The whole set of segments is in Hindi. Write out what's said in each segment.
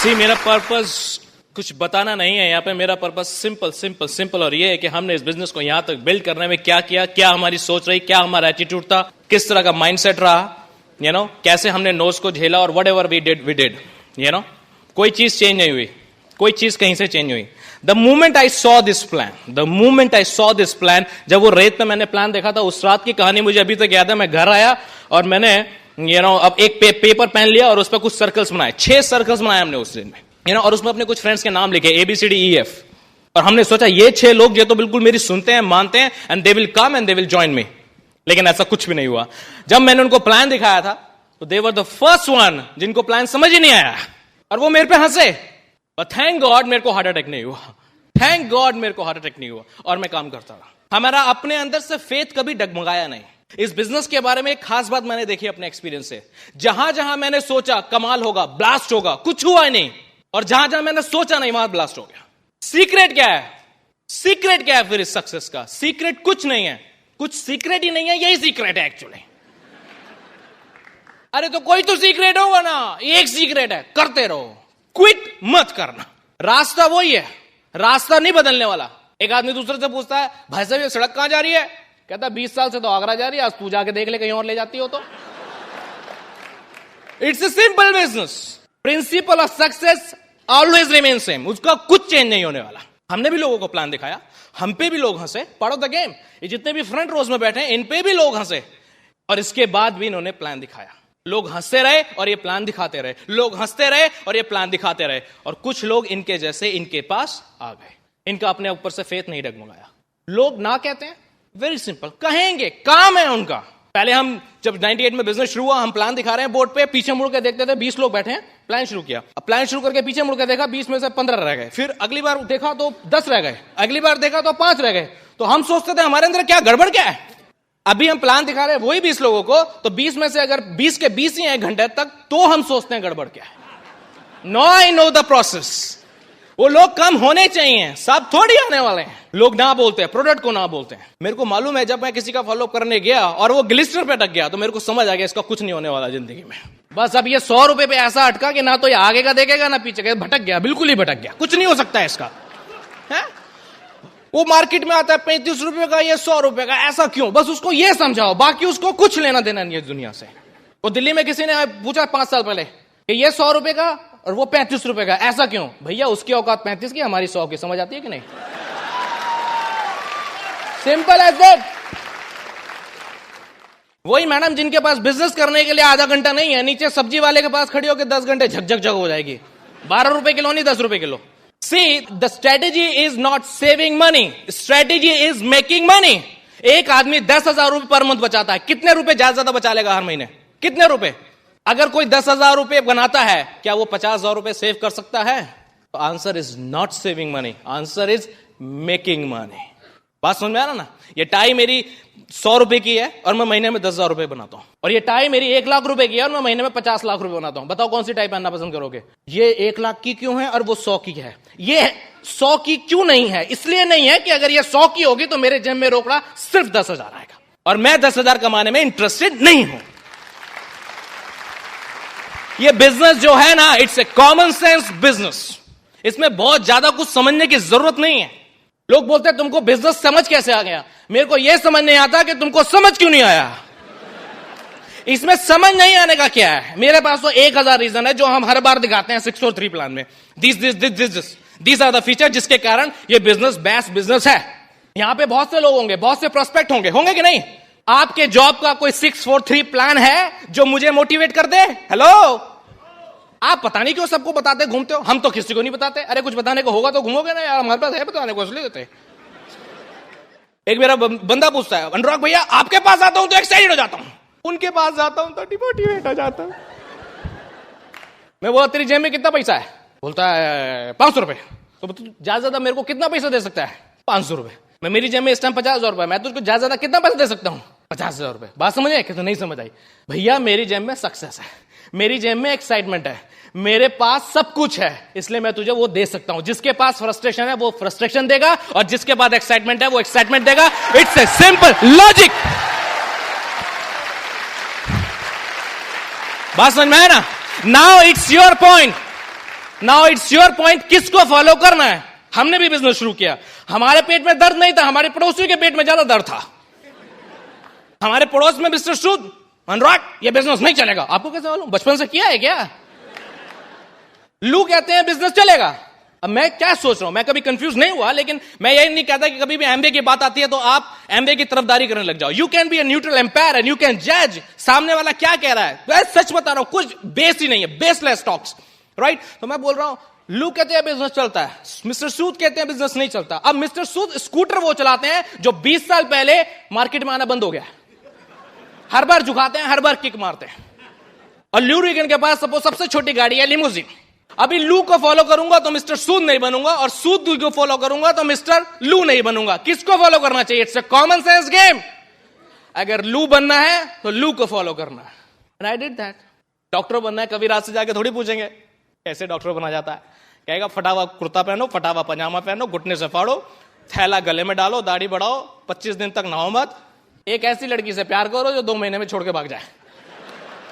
सी मेरा पर्पस कुछ बताना नहीं है यहाँ पे। मेरा पर्पस सिंपल सिंपल सिंपल और ये है कि हमने इस बिजनेस को यहाँ तक बिल्ड करने में क्या किया, क्या हमारी सोच रही, क्या हमारा एटीट्यूड था, किस तरह का माइंडसेट रहा, कैसे हमने नोज को झेला और वट एवर वी डिड कोई चीज चेंज नहीं हुई, कोई चीज कहीं से चेंज हुई। The moment I saw this plan, जब वो रेत पे मैंने प्लान देखा था, उस रात की कहानी मुझे अभी तक याद है। मैं घर आया और मैंने अब एक पेपर पेन लिया और उस पर कुछ सर्कल्स बनाए, 6 सर्कल्स बनाए हमने उस दिन में, और उसमें अपने कुछ फ्रेंड्स के नाम लिखे ABCDEF। और हमने सोचा ये 6 लोग ये तो बिल्कुल मेरी सुनते हैं, मानते हैं, and they will come and they will join me. लेकिन ऐसा कुछ भी नहीं हुआ। जब मैंने उनको प्लान दिखाया था तो दे वर द फर्स्ट वन जिनको प्लान समझ ही नहीं आया, और वो मेरे पे हंसे। बट थैंक गॉड मेरे को हार्ट अटैक नहीं हुआ, थैंक गॉड मेरे को हार्ट अटैक नहीं हुआ, और मैं काम करता रहा। हमारा अपने अंदर से फेथ कभी डगमगाया नहीं। इस बिजनेस के बारे में एक खास बात मैंने देखी अपने एक्सपीरियंस से। जहां जहां मैंने सोचा कमाल होगा, ब्लास्ट होगा, कुछ हुआ ही नहीं, और जहां जहां मैंने सोचा नहीं वहां ब्लास्ट हो गया। सीक्रेट क्या है? सीक्रेट क्या है फिर इस सक्सेस का? सीक्रेट कुछ नहीं है, कुछ सीक्रेट ही नहीं है, यही सीक्रेट है एक्चुअली। अरे तो कोई तो सीक्रेट होगा ना, एक सीक्रेट है, करते रहो, क्विट मत करना। रास्ता वही है, रास्ता नहीं बदलने वाला। एक आदमी दूसरे से पूछता है, भाई साहब ये सड़क कहां जा रही है? कहता 20 साल से तो आगरा जा रही है, आज तू जाके देख ले कहीं और ले जाती हो तो। It's a simple business, principle of success always remain same, उसका कुछ चेंज नहीं होने वाला। हमने भी लोगों को प्लान दिखाया, हम पे भी लोग हंसे, पार्ट ऑफ द गेम। ये जितने भी फ्रंट रोज में बैठे हैं इन पे भी लोग हंसे, और इसके बाद भी इन्होंने प्लान दिखाया। लोग हंसते रहे और ये प्लान दिखाते रहे, लोग हंसते रहे और ये प्लान दिखाते रहे, और कुछ लोग इनके जैसे इनके पास आ गए। इनका अपने ऊपर से फेथ नहीं डगमगाया। लोग ना कहते हैं, वेरी सिंपल, कहेंगे, काम है उनका। पहले हम जब 98 में बिजनेस शुरू हुआ, हम प्लान दिखा रहे हैं बोर्ड पे, पीछे मुड़ के देखते थे 20 लोग बैठे हैं, प्लान शुरू किया। अब प्लान शुरू करके पीछे मुड़ के देखा, 20 में से 15 रह गए। फिर अगली बार देखा तो 10 रह गए, अगली बार देखा तो 5 रह गए। तो हम सोचते थे हमारे अंदर क्या गड़बड़ क्या है। अभी हम प्लान दिखा रहे हैं वही 20 लोगों को, तो 20 में से अगर 20 के 20 ही हैं 1 घंटे तक, तो हम सोचते हैं गड़बड़ क्या है। No I know the process. वो लोग कम होने चाहिए, सब थोड़ी आने वाले हैं। लोग ना बोलते हैं, प्रोडक्ट को ना बोलते हैं। मेरे को मालूम है, जब मैं किसी का फॉलो करने गया और वो ग्लिस्टर पे अटक गया, तो मेरे को समझ आ गया इसका कुछ नहीं होने वाला जिंदगी में। बस अब ये 100 रुपए पे ऐसा अटका कि ना तो ये आगे का देखेगा ना पीछे का, भटक गया, बिल्कुल ही भटक गया, कुछ नहीं हो सकता है इसका। है वो मार्केट में आता है 35 रुपए का, ये 100 रुपए का, ऐसा क्यों? बस उसको ये समझाओ, बाकी उसको कुछ लेना देना नहीं है दुनिया से। वो दिल्ली में किसी ने पूछा 5 साल पहले कि ये 100 रुपए का और वो 35 रुपए का, ऐसा क्यों? भैया उसकी औकात 35 की, हमारी 100 की, समझ आती है कि नहीं? Simple as that. वही मैडम जिनके पास बिजनेस करने के लिए आधा घंटा नहीं है, नीचे सब्जी वाले के पास खड़ी होकर 10 घंटे झकझक झक हो जाएगी। 12 रुपए किलो नहीं, 10 रुपए kilo. See, the strategy is not saving money. Strategy is making money. एक आदमी 10,000 रुपए पर मंथ बचाता है, कितने रुपए ज्यादा बचा लेगा हर महीने? कितने रुपए? अगर कोई 10,000 रुपए बनाता है, क्या वो 50,000 रुपए सेव कर सकता है? तो answer is not saving money, answer is making money. बात समझ में आ रहा ना? ये टाई मेरी 100 रुपए की है और मैं महीने में 10,000 रुपए बनाता हूं, और ये टाई मेरी 1 लाख रुपए की है और मैं महीने में 50 लाख रुपए बनाता हूं। बताओ कौन सी टाई पहनना पसंद करोगे? ये 1 लाख की क्यों है और वो 100 की है? ये 100 की क्यों नहीं है? इसलिए नहीं है कि अगर ये 100 की होगी तो मेरे जेब में रोकड़ा सिर्फ 10,000 आएगा, और मैं 10,000 कमाने में इंटरेस्टेड नहीं हूं। ये बिजनेस जो है ना, it's a common sense business. इसमें बहुत ज्यादा कुछ समझने की जरूरत नहीं है। लोग बोलते हैं तुमको बिजनेस समझ कैसे आ गया? मेरे को यह समझ नहीं आता कि तुमको समझ क्यों नहीं आया। इसमें समझ नहीं आने का क्या है? मेरे पास तो 1000 रीजन है जो हम हर बार दिखाते हैं 643 प्लान में। दिस आर द फीचर जिसके कारण ये बिजनेस बेस्ट बिजनेस है। यहां पे बहुत से लोग होंगे, बहुत से प्रोस्पेक्ट होंगे कि नहीं? आपके जॉब का कोई 643 प्लान है जो मुझे मोटिवेट कर दे? हेलो, आप पता नहीं क्यों सबको बताते घूमते हो, हम तो किसी को नहीं बताते। अरे कुछ बताने को होगा तो घूमोगे ना यार, हमारे पास है बताने को, इसलिए देते। एक मेरा बंदा पूछता है, अनुराग भैया आपके पास आता हूं तो एक्साइटेड हो जाता हूं, उनके पास जाता हूं तो डिमोटिवेट हो जाता हूं। मैं बोला तेरी जेब में कितना पैसा है? बोलता है 500 रुपए। तो ज्यादा मेरे को कितना पैसा दे सकता है? 500 रुपए। मैं मेरी जेब में इस टाइम 50,000 रुपए, मैं तो उसको ज्यादा कितना पैसा दे सकता हूं? 50,000 रुपए। बात समझ आई कि तो नहीं समझ आई? भैया मेरी जेब में सक्सेस है, मेरी जेब में एक्साइटमेंट है, मेरे पास सब कुछ है, इसलिए मैं तुझे वो दे सकता हूं। जिसके पास फ्रस्ट्रेशन है वो फ्रस्ट्रेशन देगा, और जिसके पास एक्साइटमेंट है वो एक्साइटमेंट देगा। It's a simple logic. बात समझ में आया ना? Now it's your point. Now it's your point, किसको फॉलो करना है। हमने भी बिजनेस शुरू किया, हमारे पेट में दर्द नहीं था, हमारे पड़ोसी के पेट में ज्यादा दर्द था। हमारे पड़ोस में मिस्टर सूद, अनुराग ये बिजनेस नहीं चलेगा। आपको कैसे मालूम, बचपन से किया है क्या? लू कहते हैं बिजनेस चलेगा। अब मैं क्या सोच रहा हूं, मैं कभी कंफ्यूज नहीं हुआ, लेकिन मैं यही नहीं कहता कि कभी भी एमबीए की बात आती है तो आप एमबीए की तरफदारी करने लग जाओ। You can be a neutral empire and you can जज सामने वाला क्या कह रहा है। मैं सच बता रहा हूं, कुछ बेस ही नहीं है, बेसलेस टॉक्स, राइट। तो मैं बोल रहा हूं लू कहते हैं बिजनेस चलता है, मिस्टर सूद कहते हैं बिजनेस नहीं चलता। अब मिस्टर सूद स्कूटर वो चलाते हैं जो 20 साल पहले मार्केट में आना बंद हो गया। हर बार झुकाते हैं, हर बार किक मारते हैं। और ल्यू रीगन के पास सपोज सबसे छोटी गाड़ी है लिमोजिन। अभी लू को फॉलो करूंगा तो मिस्टर सूद नहीं बनूंगा, और सूद को फॉलो करूंगा तो मिस्टर लू नहीं बनूंगा। किसको फॉलो करना चाहिए? It's a common sense game. अगर लू बनना है तो लू को फॉलो करना है, and I did that. Doctor बनना है, कभी रात से जाके थोड़ी पूछेंगे कैसे डॉक्टर बना जाता है। कहेगा फटा हुआ कुर्ता पहनो, फटा हुआ पजामा पहनो, घुटने से फाड़ो, थैला गले में डालो, दाढ़ी बढ़ाओ, 25 दिन तक नहाओ मत, एक ऐसी लड़की से प्यार करो जो 2 महीने में छोड़ के भाग जाए।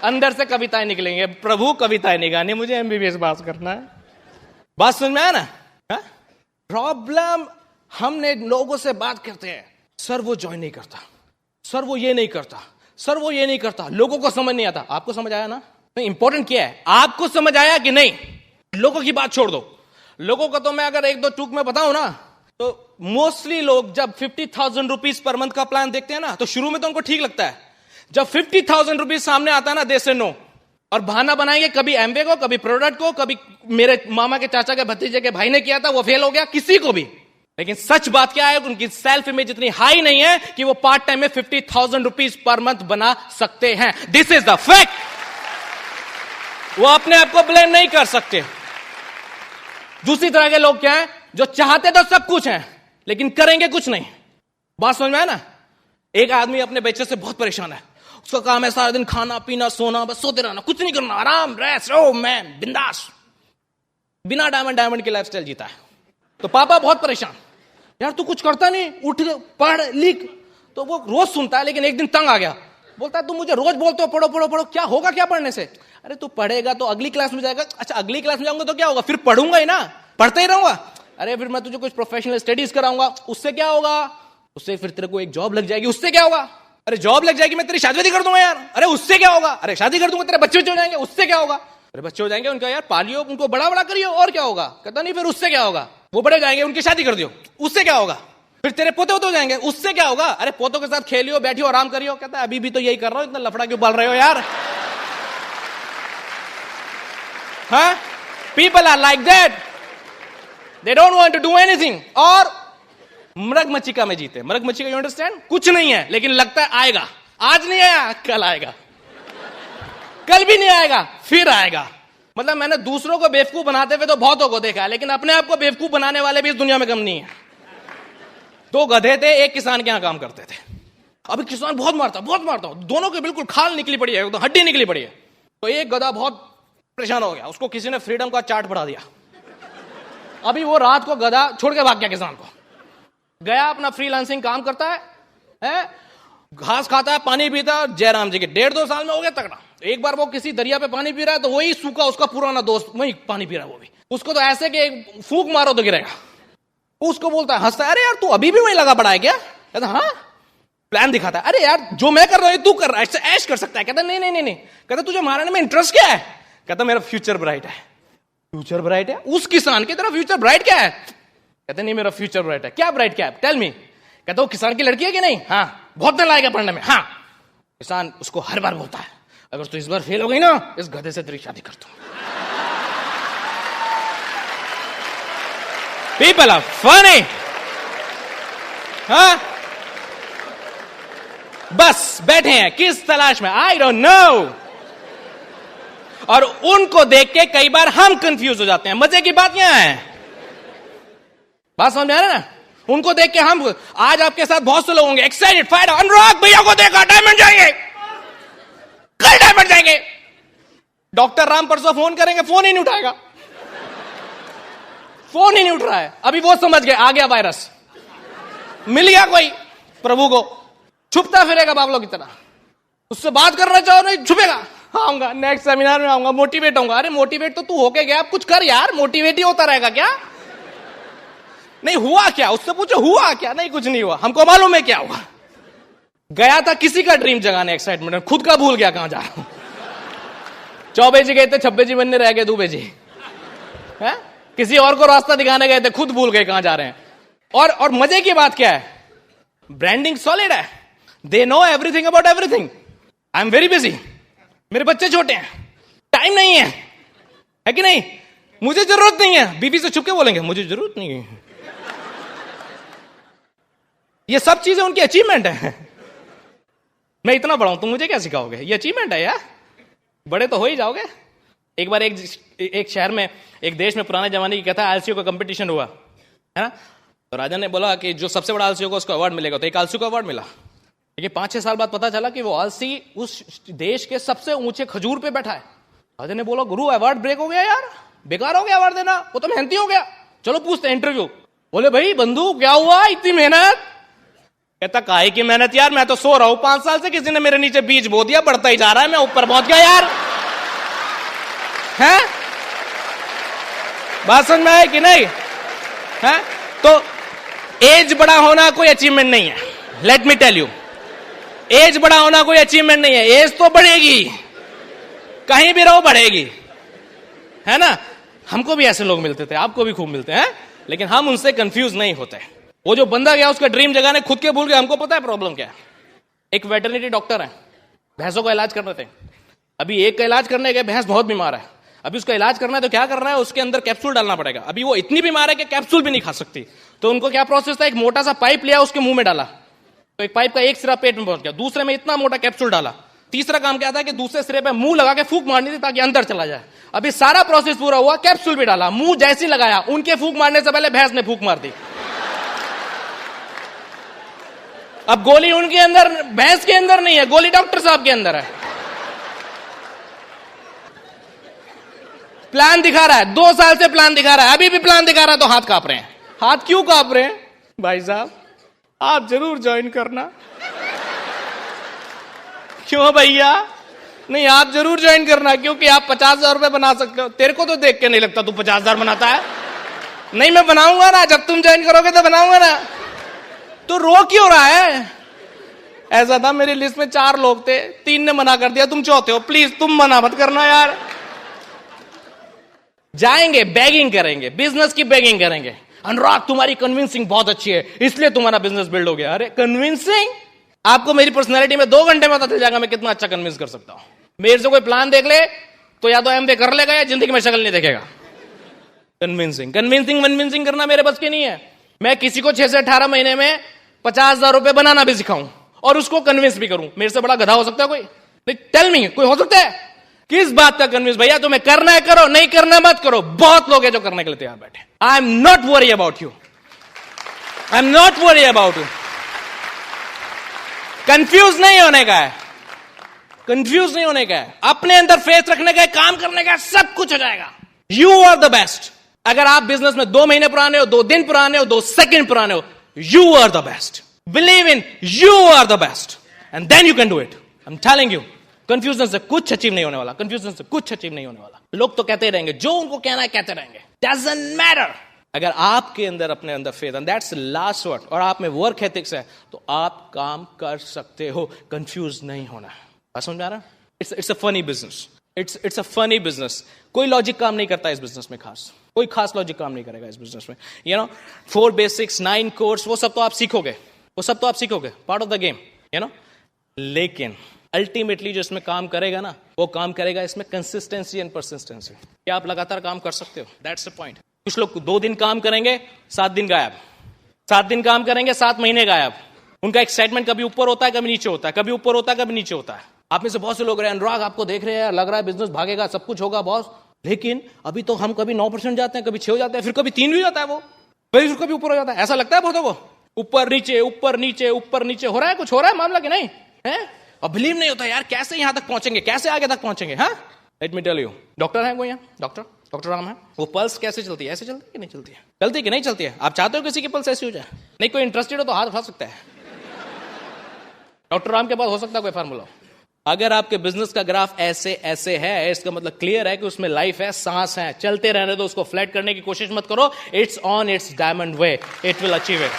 अंदर से कविताएं निकलेंगे, प्रभु कविताएं नहीं गानी, मुझे एमबीबीएस पास करना है। बात समझ में आया ना? प्रॉब्लम, हमने लोगों से बात करते हैं, सर वो ज्वाइन नहीं करता, सर वो ये नहीं करता, सर वो ये नहीं करता, लोगों को समझ नहीं आता। आपको समझ आया ना? नहीं, इंपॉर्टेंट क्या है, आपको समझ आया कि नहीं। लोगों की बात छोड़ दो, लोगों को तो मैं अगर 1-2 टूक में बताऊं ना, तो मोस्टली लोग जब 50,000 रुपीज पर मंथ का प्लान देखते हैं ना, तो शुरू में तो उनको ठीक लगता है। जब 50,000 रुपीज सामने आता है ना, दे से नो, और बहाना बनाएंगे कभी एमबे को, कभी प्रोडक्ट को, कभी मेरे मामा के चाचा के भतीजे के भाई ने किया था वो फेल हो गया, किसी को भी। लेकिन सच बात क्या है, उनकी सेल्फ इमेज इतनी हाई नहीं है कि वो पार्ट टाइम में 50,000 रुपीज पर मंथ बना सकते हैं। This is the fact. वो अपने आप को ब्लेम नहीं कर सकते। दूसरी तरह के लोग क्या है, जो चाहते तो सब कुछ है लेकिन करेंगे कुछ नहीं। बात समझ में है ना? एक आदमी अपने बच्चे से बहुत परेशान है, उसका काम है सारा दिन खाना पीना सोना, बस सोते रहना, कुछ नहीं करना, आराम, रेस्ट, ओ मैन, बिंदास, बिना डायमंड की लाइफस्टाइल जीता है। तो पापा बहुत परेशान, यार तू कुछ करता नहीं, उठ पढ़ लिख। तो वो रोज सुनता है, लेकिन एक दिन तंग आ गया, बोलता है तू मुझे रोज बोलते हो पढ़ो पढ़ो पढ़ो, क्या होगा क्या पढ़ने से? अरे तू पढ़ेगा तो अगली क्लास में जाएगा। अच्छा अगली क्लास में जाऊंगा तो क्या होगा? फिर पढ़ूंगा ही ना, पढ़ते ही रहूंगा। अरे फिर मैं तुझे कुछ प्रोफेशनल स्टडीज कराऊंगा, उससे क्या होगा? उससे फिर तेरे को एक जॉब लग जाएगी, उससे क्या होगा? अरे जॉब लग जाएगी, मैं तेरी शादी कर दूंगा यार। अरे उससे क्या होगा? अरे शादी कर दूंगा, तेरे बच्चे हो जाएंगे, उससे क्या होगा? अरे बच्चे हो जाएंगे, उनका यार पालियो, उनको बड़ा बड़ा करियो, और क्या होगा? कहता नहीं फिर उससे क्या होगा? वो बड़े जाएंगे, उनकी शादी कर दियो, उससे क्या होगा? फिर तेरे पोते हो जाएंगे, उससे क्या होगा? अरे पोतों के साथ खेलियो, बैठियो, आराम करियो। कहता है अभी भी तो यही कर रहा हूं, इतना लफड़ा क्यों पाल रहे हो यार? हाँ, people are like that, they don't want to do anything. और मृग मचिका में जीते। मृग मचिका, यू अंडरस्टैंड? कुछ नहीं है लेकिन लगता है आएगा, आज नहीं आया कल आएगा, कल भी नहीं आएगा फिर आएगा। मतलब मैंने दूसरों को बेवकूफ बनाते हुए तो बहुतों को देखा है, लेकिन अपने आप को बेवकूफ बनाने वाले भी इस दुनिया में कम नहीं है। 2 गधे थे, एक किसान के यहां काम करते थे। अभी किसान बहुत मारता, दोनों की बिल्कुल खाल निकली पड़ी है, तो हड्डी निकली पड़ी है। तो एक गधा बहुत परेशान हो गया, उसको किसी ने फ्रीडम का चार्ट पढ़ा दिया। अभी वो रात को गधा छोड़ के भाग गया, किसान को गया, अपना फ्रीलांसिंग काम करता है, घास खाता है, पानी पीता है। जयराम जी के 1.5-2 साल में हो गया तगड़ा। एक बार वो किसी दरिया पे पानी पी रहा है, तो वही सूखा उसका पुराना दोस्त वही पानी पी रहा है, वो भी उसको तो ऐसे कि फूंक मारो तो गिरेगा। उसको बोलता है, हंसता है, अरे यार तू अभी भी वही लगा पड़ा है क्या? कहता हाँ। प्लान दिखाता है, अरे यार जो मैं कर रहा हूं तू कर रहा है, ऐश कर सकता है। कहता नहीं। कहता तुझे मारने में इंटरेस्ट क्या है? कहता मेरा फ्यूचर ब्राइट है। फ्यूचर ब्राइट है? उस किसान की तरह फ्यूचर ब्राइट क्या है? कहते नहीं मेरा फ्यूचर ब्राइट है। क्या ब्राइट क्या है? Tell me. कहता वो किसान की लड़की है कि नहीं? हाँ। बहुत दिन लाएगा पढ़ने में? हाँ। किसान उसको हर बार बोलता है, अगर तू इस बार फेल हो गई ना, इस गधे से तेरी शादी कर दूं। People are funny. हाँ? बस बैठे हैं किस तलाश में? I don't know. और उनको देख के कई बार हम कंफ्यूज हो जाते हैं। मजे की बात यहां है, बात समझ में आ रहा है ना? उनको देख के हम, आज आपके साथ बहुत से लोग होंगे एक्साइटेड, फायर, अनुराग भैया को देखा, डायमंड जाएंगे, कल डायमंड जाएंगे। डॉक्टर राम परसों फोन करेंगे, फोन ही नहीं उठाएगा, फोन ही नहीं उठ रहा है। अभी वो समझ गए आ गया वायरस, मिल गया कोई प्रभु को, छुपता फिरेगा बाबलों की तरह। उससे बात करना चाहो नहीं, छुपेगा, आऊंगा, नेक्स्ट सेमिनार में आऊंगा, मोटिवेट होऊंगा। अरे मोटिवेट तो तू होके गया, अब कुछ कर यार, मोटिवेट ही होता रहेगा क्या? नहीं हुआ क्या, उससे पूछो हुआ क्या? नहीं कुछ नहीं हुआ, हमको मालूम है क्या हुआ। गया था किसी का ड्रीम जगाने, एक्साइटमेंट, खुद का भूल गया कहां जा रहा हूं। चौबे जी गए थे, छब्बे जी बनने रह गए दुबे जी है? किसी और को रास्ता दिखाने गए थे, खुद भूल गए कहां जा रहे हैं। और मजे की बात क्या है, ब्रांडिंग सॉलिड है, they know everything about everything. I am very busy, मेरे बच्चे छोटे हैं, टाइम नहीं है कि नहीं, मुझे जरूरत नहीं है। बीवी से छुप के बोलेंगे मुझे जरूरत नहीं है। ये सब चीजें उनकी अचीवमेंट है। मैं इतना बड़ा हूं, तुम मुझे क्या सिखाओगे? ये अचीवमेंट है यार, बड़े तो हो ही जाओगे। एक बार एक शहर में, एक देश में, पुराने जमाने की कथा, आलसियों का कंपटीशन हुआ है ना। तो राजा ने बोला कि जो सबसे बड़ा आलसी होगा उसको अवार्ड मिलेगा। तो एक आलसी को अवार्ड मिला, लेकिन 5-6 साल बाद पता चला कि वो आलसी उस देश के सबसे ऊंचे खजूर पे बैठा है। राजा ने बोला गुरु अवार्ड ब्रेक हो गया यार, बेकार हो गया अवार्ड देना, वो तो मेहनती हो गया, चलो पूछते हैं इंटरव्यू। बोले भाई बंधु क्या हुआ, इतनी मेहनत? कहता काहे की मेहनत यार, मैं तो सो रहा हूं 5 साल से, किसी ने मेरे नीचे बीज बो दिया, बढ़ता ही जा रहा है, मैं ऊपर पहुंच गया यार। है बात समझ में आए कि नहीं? है तो एज बड़ा होना कोई अचीवमेंट नहीं है, let me tell you. Age बड़ा होना कोई अचीवमेंट नहीं है, एज तो बढ़ेगी, कहीं भी रहो बढ़ेगी, है ना। हमको भी ऐसे लोग मिलते थे, आपको भी खूब मिलते हैं, लेकिन हम उनसे कंफ्यूज नहीं होते। वो जो बंदा गया उसका ड्रीम जगाने, खुद के भूल गया। हमको पता है प्रॉब्लम क्या है। एक वेटरनरी डॉक्टर है, भैंसों का इलाज कर रहे थे। अभी एक का इलाज करने गए, भैंस बहुत बीमार है, अभी उसका इलाज करना है तो क्या करना है, उसके अंदर कैप्सूल डालना पड़ेगा। अभी वो इतनी बीमार है कि कैप्सूल भी नहीं खा सकती। तो उनको क्या प्रोसेस था, एक मोटा सा पाइप लिया, उसके मुंह में डाला, तो एक पाइप का एक सिरा पेट में पहुंच गया, दूसरे में इतना मोटा कैप्सूल डाला, तीसरा काम क्या था कि दूसरे सिरे पे मुंह लगा के फूंक मारनी थी ताकि अंदर चला जाए। अभी सारा प्रोसेस पूरा हुआ, कैप्सूल भी डाला, मुंह जैसी लगाया, उनके फूंक मारने से पहले भैंस ने फूंक मार दी। अब गोली उनके अंदर, भैंस के अंदर नहीं है, गोली डॉक्टर साहब के अंदर है। प्लान दिखा रहा है, 2 साल से प्लान दिखा रहा है, अभी भी प्लान दिखा रहा है तो हाथ कांप रहे हैं। हाथ क्यों कांप रहे हैं? भाई साहब आप जरूर ज्वाइन करना। क्यों भैया? नहीं आप जरूर ज्वाइन करना, क्योंकि आप 50,000 रुपए बना सकते हो। तेरे को तो देख के नहीं लगता तू 50,000 बनाता है। नहीं मैं बनाऊंगा ना, जब तुम ज्वाइन करोगे तो बनाऊंगा ना। तो रो क्यों रहा है? ऐसा था मेरी लिस्ट में 4 लोग थे, 3 ने मना कर दिया, तुम चौथे हो, प्लीज तुम मना मत करना यार। जाएंगे बेगिंग करेंगे, बिजनेस की बेगिंग करेंगे, अनुराग तुम्हारी कन्विंसिंग बहुत अच्छी है इसलिए तुम्हारा बिजनेस बिल्ड हो गया। अरे कन्विंसिंग? आपको मेरी पर्सनैलिटी में 2 घंटे में पता चल जाएगा मैं कितना अच्छा कन्विंस कर सकता हूं। मेरे से कोई प्लान देख ले तो या तो एमबीए कर लेगा या जिंदगी में शक्ल नहीं देखेगा। कन्विंसिंग करना मेरे बस की नहीं है। मैं किसी को 6 से 18 महीने में 50,000 रुपए बनाना भी सिखाऊं और उसको कन्विंस भी करूं। मेरे से बड़ा गधा हो सकता है कोई? नहीं टेल मी, कोई हो सकता है? किस बात का कन्विंस? भैया तुम्हें करना है करो, नहीं करना मत करो। बहुत लोग हैं जो करने के लिए तैयार बैठे। आई am not worry about you, I am not worry about you. Confuse नहीं होने का है, कंफ्यूज नहीं होने का है, अपने अंदर फेथ रखने का है, काम करने का है, सब कुछ हो जाएगा। You are the best. अगर आप बिजनेस में 2 महीने पुराने हो, 2 दिन पुराने हो, 2 सेकंड पुराने हो, you are the best. Believe in you are the best and then you can do it. I am telling you, confusion से कुछ अचीव नहीं होने वाला, कंफ्यूजन से कुछ अचीव नहीं होने वाला। लोग तो कहते रहेंगे, जो उनको कहना है कहते रहेंगे, डजंट मैटर। अगर आपके अंदर अपने अंदर faith, and that's the last word, और आप में वर्क एथिक्स है, तो आप काम कर सकते हो। कंफ्यूज नहीं होना है। बात समझ में आ रहा है? It's a funny business, it's a funny business. कोई लॉजिक काम नहीं करता इस बिजनेस में, कोई खास लॉजिक काम नहीं करेगा इस बिजनेस में। 4 बेसिक्स, 9 कोर्स, वो सब तो आप सीखोगे, पार्ट ऑफ द गेम, लेकिन अल्टीमेटली जो इसमें काम करेगा ना, वो काम करेगा इसमें कंसिस्टेंसी एंड परसिस्टेंसी। क्या आप लगातार काम कर सकते हो? That's the point. कुछ लोग 2 दिन काम करेंगे, 7 दिन गायब, 7 दिन काम करेंगे, 7 महीने गायब। उनका एक्साइटमेंट कभी ऊपर होता है, कभी नीचे होता है, कभी ऊपर होता है, कभी नीचे होता है। आप में से बहुत से लोग रहे, अनुराग आपको देख रहे हैं, लग रहा है बिजनेस भागेगा, सब कुछ होगा बॉस, लेकिन अभी तो हम कभी 9% जाते हैं, कभी 6 हो जाते हैं, फिर कभी 3 भी जाता है, वो फिर कभी ऊपर हो जाता है। ऐसा लगता है बहुतों को, ऊपर नीचे ऊपर नीचे ऊपर नीचे हो रहा है, कुछ हो रहा है मामला कि नहीं है? और बिलीव नहीं होता यार, कैसे यहां तक पहुंचेंगे, कैसे आगे तक पहुंचेंगे? हाँ, let me tell you. Doctor है कोई यहाँ? डॉक्टर राम है। वो पल्स कैसे चलती है? ऐसे चलती है कि नहीं चलती है? चलती है कि नहीं चलती है? आप चाहते हो किसी की पल्स ऐसी हो जाए? नहीं, कोई इंटरेस्टेड हो तो हाथ उठा सकता है। डॉक्टर राम के पास हो सकता है कोई फार्मूला? अगर आपके बिजनेस का ग्राफ ऐसे ऐसे है, इसका मतलब क्लियर है कि उसमें लाइफ है, सांस है, चलते रहने दो, उसको फ्लैट करने की कोशिश मत करो. It's on it's diamond way, it will achieve it.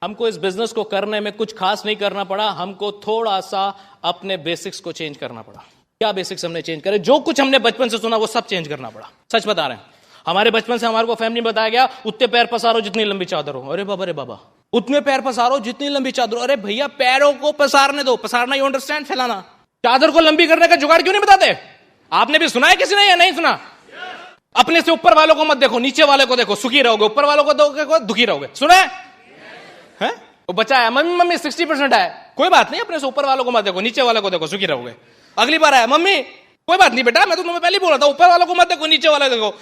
हमको इस बिजनेस को करने में कुछ खास नहीं करना पड़ा, हमको थोड़ा सा अपने बेसिक्स को चेंज करना पड़ा. क्या बेसिक्स हमने चेंज करे? जो कुछ हमने बचपन से सुना वो सब चेंज करना पड़ा. सच बता रहे हैं. हमारे बचपन से हमारे को फैमिली बताया गया, उतने पैर पसारो जितनी लंबी चादर हो. अरे बाबा, अरे बाबा, उतने पैर पसारो जितनी लंबी चादर हो. अरे भैया, पैरों को पसारने दो. पसारना, यू अंडरस्टैंड? फैलाना. चादर को लंबी करने का जुगाड़ क्यों नहीं बताते? आपने भी सुना है किसी ने या नहीं सुना? अपने से ऊपर वालों को मत देखो, नीचे वाले को देखो, सुखी रहोगे. ऊपर वालों को देखो, दुखी रहोगे. सुना है? वो बचा है, मम्मी मम्मी 60% है. कोई बात नहीं, अपने से ऊपर वालों को मत देखो, नीचे वाले को देखो, सुखी रहोगे. अगली बार आया, मम्मी कोई बात नहीं बेटा, मैं तो तुम्हें पहले बोला था, ऊपर वालों को मत देखो, नीचे वाले देखो.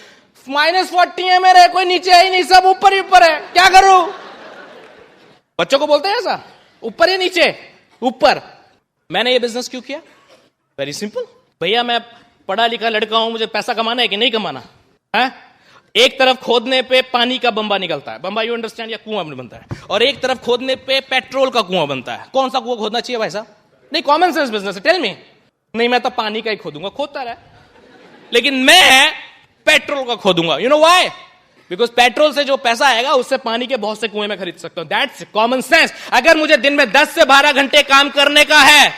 -40 है मेरे, कोई नीचे है ही नहीं, सब ऊपर ही ऊपर है, क्या करूं? बच्चों को बोलते हैं ऐसा, ऊपर या नीचे? ऊपर. मैंने ये बिजनेस क्यों किया? Very simple. भैया, मैं पढ़ा लिखा लड़का हूं, मुझे पैसा कमाना है कि नहीं कमाना है? एक तरफ खोदने पे पानी का बंबा निकलता है, बंबा, यू अंडरस्टैंड, या कुआं बनता है. और एक तरफ खोदने पे पेट्रोल का कुआं बनता है. कौन सा कुआं खोदना चाहिए भाई साहब? नहीं, कॉमन सेंस बिजनेस है. Tell me. नहीं, मैं तो पानी का ही खोदूंगा. खोदता रहा, लेकिन मैं पेट्रोल का खोदूंगा. You know why? Because petrol से जो पैसा आएगा उससे पानी के बहुत से कुएं में खरीद सकता हूं. That's common sense. अगर मुझे दिन में 10 से 12 घंटे काम करने का है,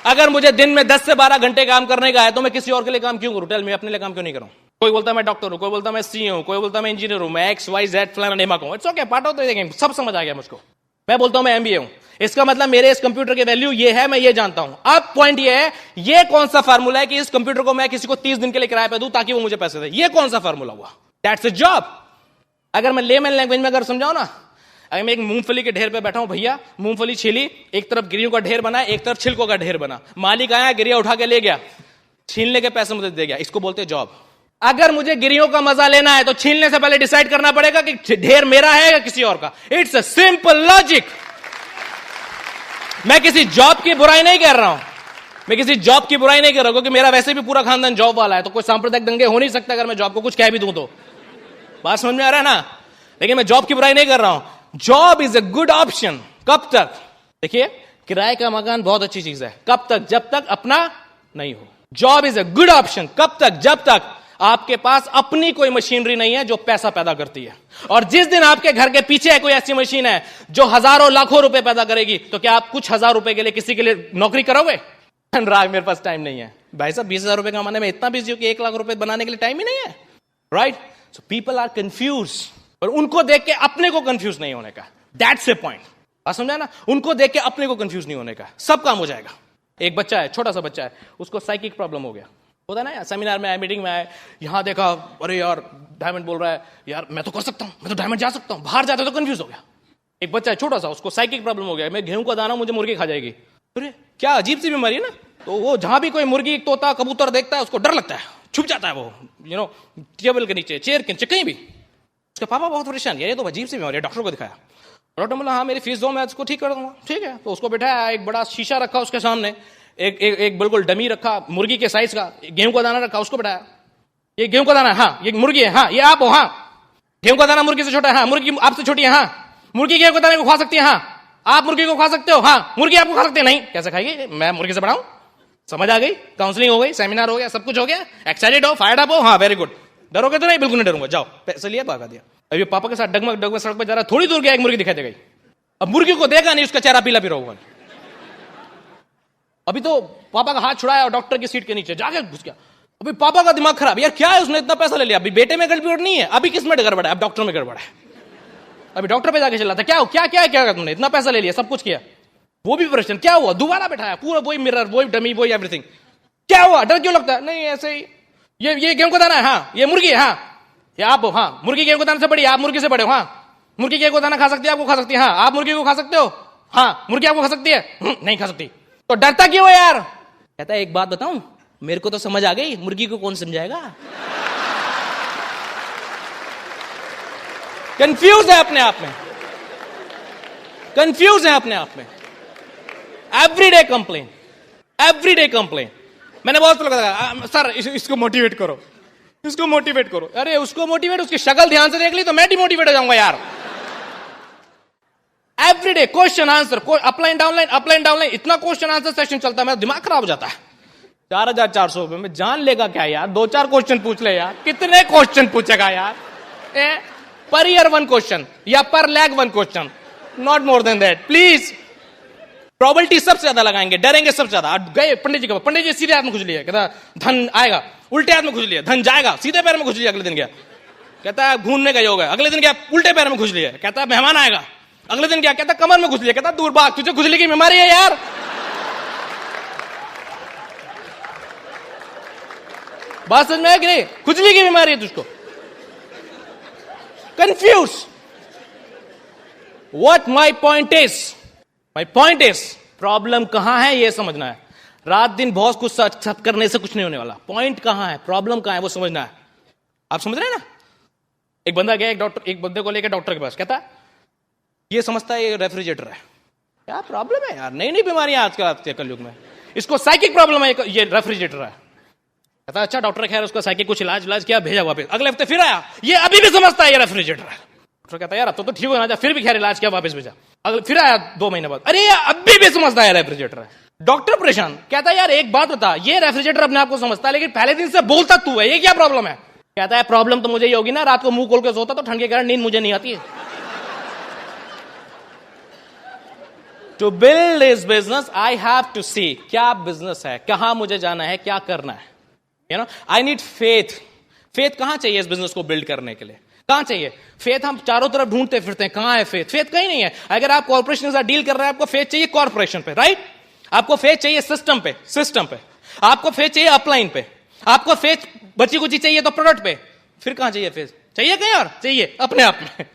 अगर मुझे दिन में 10 से 12 घंटे काम करने का है, तो मैं किसी और के लिए काम क्यों करूं? Tell me. अपने लिए काम क्यों नहीं करूं? कोई बोलता मैं डॉक्टर हूं, कोई बोलता मैं सीए हूं, कोई बोलता मैं इंजीनियर हूं, मैं XYZ फलाना नेमा हूं. It's okay, part of the game. सब समझ आ गया मुझको. मैं बोलता हूं मैं MBA हूं, इसका मतलब मेरे इस कंप्यूटर की वैल्यू ये है, मैं ये जानता हूं. अब पॉइंट ये है, ये कौन सा फार्मूला है कि इस कंप्यूटर को मैं किसी को 30 दिन के लिए किराए पे दूं ताकि वो मुझे पैसे दे? ये कौन सा फार्मूला हुआ? That's a job. अगर मैं लेमन लैंग्वेज में अगर समझाऊं ना, अगर मैं एक मूंगफली के ढेर पे बैठा हूं, भैया मूंगफली छिली, एक तरफ गिरियों का ढेर बना, एक तरफ छिलकों का ढेर बना. मालिक आया, गिरिया उठा के ले गया, छीलने के पैसे मुझे दे गया. इसको बोलते हैं जॉब. अगर मुझे गिरियों का मजा लेना है तो छीलने से पहले डिसाइड करना पड़ेगा कि ढेर मेरा है या किसी और का. It's a simple logic. मैं किसी जॉब की बुराई नहीं कर रहा हूं, मैं किसी जॉब की बुराई नहीं कर रहा हूं, क्योंकि मेरा वैसे भी पूरा खानदान जॉब वाला है, तो कोई सांप्रदायिक दंगे हो नहीं सकते अगर मैं जॉब को कुछ कह भी दूं तो. बात समझ में आ रहा है ना? लेकिन मैं जॉब की बुराई नहीं कर रहा हूं. Job is a good option. कब तक? देखिए, किराए का मकान बहुत अच्छी चीज है. कब तक? जब तक अपना नहीं हो. Job is a good option. कब तक? जब तक आपके पास अपनी कोई मशीनरी नहीं है जो पैसा पैदा करती है. और जिस दिन आपके घर के पीछे कोई ऐसी मशीन है जो हजारों लाखों रुपए पैदा करेगी, तो क्या आप कुछ हजार रुपए के लिए किसी के लिए नौकरी करोगे? राग, मेरे पास टाइम नहीं है. भाई साहब, 20,000 रुपए कमाने में इतना बिजी हो कि 1 लाख रुपए बनाने के लिए टाइम ही नहीं है. Right? So people are confuse. और उनको देख के अपने को कंफ्यूज नहीं होने का. That's a point. बात समझा ना? उनको देख के अपने को कंफ्यूज नहीं होने का. सब काम हो जाएगा. एक बच्चा है, छोटा सा बच्चा है, उसको साइकिक प्रॉब्लम हो गया. होता ना यार, सेमिनार में आए, मीटिंग में आए, यहां देखा, अरे यार डायमंड बोल रहा है, यार मैं तो कर सकता हूं, मैं तो डायमंड जा सकता हूं. बाहर जाते तो कंफ्यूज हो गया. एक बच्चा है छोटा सा, उसको साइकिक प्रॉब्लम हो गया. मैं गेहूं का दाना, मुझे मुर्गी खा जाएगी. अरे क्या अजीब सी बीमारी है ना. तो वो जहां भी कोई मुर्गी, तोता, कबूतर देखता है, उसको डर लगता है, छुप जाता है वो, यू नो, टेबल के नीचे, चेयर के नीचे, कहीं भी. उसका पापा बहुत परेशान, ये तो अजीब सी बीमारी है. डॉक्टर को दिखाया. डॉक्टर बोला हाँ मेरी फीस दो, मैं इसको ठीक कर दूंगा. ठीक है. तो उसको बैठाया, एक बड़ा शीशा रखा उसके सामने, एक बिल्कुल डमी रखा मुर्गी के साइज का, गेहूं का दाना रखा, उसको बैठाया. ये गेहूं का दाना, हाँ ये मुर्गी है, हाँ ये आप हो, हाँ गेहूं का दाना मुर्गी से छोटा है, हाँ मुर्गी आपसे छोटी है, हाँ मुर्गी गेहूं के दाने को खा सकती है, हाँ आप मुर्गी को खा सकते हो, हाँ मुर्गी आपको खा सकते हैं. नहीं, कैसे खाएगी? मैं मुर्गी से बढ़ाऊं? समझ आ गई? काउंसलिंग हो गई, सेमिनार हो गया, सब कुछ हो गया. एक्साइटेड हो, फायर्ड अप हो, हाँ वेरी गुड. डरोगे तो नहीं? बिल्कुल नहीं डरूंगा. जाओ पैसे लिए, भागा दिया. अभी पापा के साथ डगमग डगमग सड़क पर जा रहा, थोड़ी दूर गया, एक मुर्गी दिखाई दे गई. अब मुर्गी को देखा नहीं, उसका चेहरा पीला पीला हुआ. अभी तो पापा का हाथ छुड़ाया और डॉक्टर की सीट के नीचे जाके घुस गया. अभी पापा का दिमाग खराब, यार क्या है, उसने इतना पैसा ले लिया, अभी बेटे में गड़बड़ नहीं है, अभी किस में गड़बड़ है? अब डॉक्टर में गड़बड़ है. अभी डॉक्टर पे जाके चला था, क्या क्या क्या क्या तुमने इतना पैसा ले लिया, सब कुछ किया, वो भी परेशान. क्या हुआ? दोबारा बैठाया, पूरा वही मिरर, वही डमी, वही एवरीथिंग. क्या हुआ? डर क्यों लगता है? नहीं ऐसे ही, ये गेहूं का दाना है, हाँ ये मुर्गी है, हाँ ये आप हो, हाँ मुर्गी गेहूं का दाना से बड़ी, आप मुर्गी से बड़े हो, हाँ मुर्गी गेहूं का दाना खा सकती है, आपको खा सकती है, हाँ आप मुर्गी को खा सकते हो, हाँ मुर्गी आपको खा सकती है, नहीं खा सकती. तो डरता क्यों है यार? कहता है एक बात बताऊं, मेरे को तो समझ आ गई, मुर्गी को कौन समझाएगा? कंफ्यूज है अपने आप में, कंफ्यूज है अपने आप में. Everyday complain, everyday complain. मैंने बहुत लगा, सर इसको मोटिवेट करो, इसको मोटिवेट करो. अरे उसको मोटिवेट, उसकी शक्ल ध्यान से देख ली तो मैं डिमोटिवेट हो जाऊंगा यार. Everyday question answer, upline downline upline downline, इतना क्वेश्चन आंसर सेशन चलता है, मेरा दिमाग खराब हो जाता है। 4,400 रुपए में जान लेगा क्या यार? 2-4 क्वेश्चन पूछ ले यार, कितने क्वेश्चन पूछेगा यार? पर ईयर 1 क्वेश्चन या पर lag 1 question, not more than that please. Probability सबसे ज्यादा लगाएंगे, डरेंगे सबसे ज्यादा। गए पंडित जी के पास, पंडित जी सीधे हाथ में खुजली है, कहता धन आएगा, उल्टे हाथ में खुजली है, धन जाएगा, सीधे पैर में खुजली है। अगले दिन गया, कहता है घूमने गए हो गए। अगले दिन गया, उल्टे पैर में खुजली है, कहता है मेहमान आएगा। अगले दिन क्या कहता, कमर में खुजली है, कहता दूर भाग, तुझे खुजली की बीमारी है यार। बात समझ में आया कि नहीं? खुजली की बीमारी है तुझको। Confuse. What my point is, problem कहां है ये समझना है। रात दिन बहुत कुछ सर्च करने से कुछ नहीं होने वाला। पॉइंट कहां है, प्रॉब्लम कहां है, वो समझना है। आप समझ रहे हैं ना? एक बंदा गया एक बंदे को लेकर डॉक्टर के पास, कहता ये समझता है ये रेफ्रिजरेटर है। क्या प्रॉब्लम है यार? नई नई बीमारियां आजकल के कलयुग में। इसको साइकिक प्रॉब्लम है, ये रेफ्रिजरेटर है। कहता अच्छा डॉक्टर, खैर उसका साइकिक कुछ इलाज किया, भेजा वापस। अगले हफ्ते फिर आया, ये अभी भी समझता है ये रेफ्रिजरेटर है। डॉक्टर कहता यार अब तो ठीक हो ना, फिर भी खैर इलाज किया, वापस भेजा। अगले फिर आया 2 महीने बाद, अरे यार अभी भी समझता है रेफ्रिजरेटर है। डॉक्टर परेशान, कहता यार एक बात बता, ये रेफ्रिजरेटर अपने आप को समझता है लेकिन पहले दिन से बोलता तू है, ये क्या प्रॉब्लम है? कहता है प्रॉब्लम तो मुझे ये होगी ना, रात को मुंह खोल के सोता तो ठंड के कारण नींद मुझे नहीं आती है। To build this business I have to see क्या बिजनेस है, कहां मुझे जाना है, क्या करना है। You know I need faith. Faith कहां चाहिए इस बिजनेस को बिल्ड करने के लिए? कहां चाहिए फेथ? हम चारों तरफ ढूंढते फिरते हैं, कहां है फेथ? फेथ कहीं नहीं है। अगर आप कॉर्पोरेशन के साथ डील कर रहे हैं, आपको फेथ चाहिए कॉर्पोरेशन पे, राइट? आपको फेथ चाहिए सिस्टम पे, आपको फेथ चाहिए अपलाइन पे, आपको फेथ बची कुची चाहिए तो प्रोडक्ट पे। फिर कहां चाहिए फेथ? चाहिए कहीं और? चाहिए अपने आप में।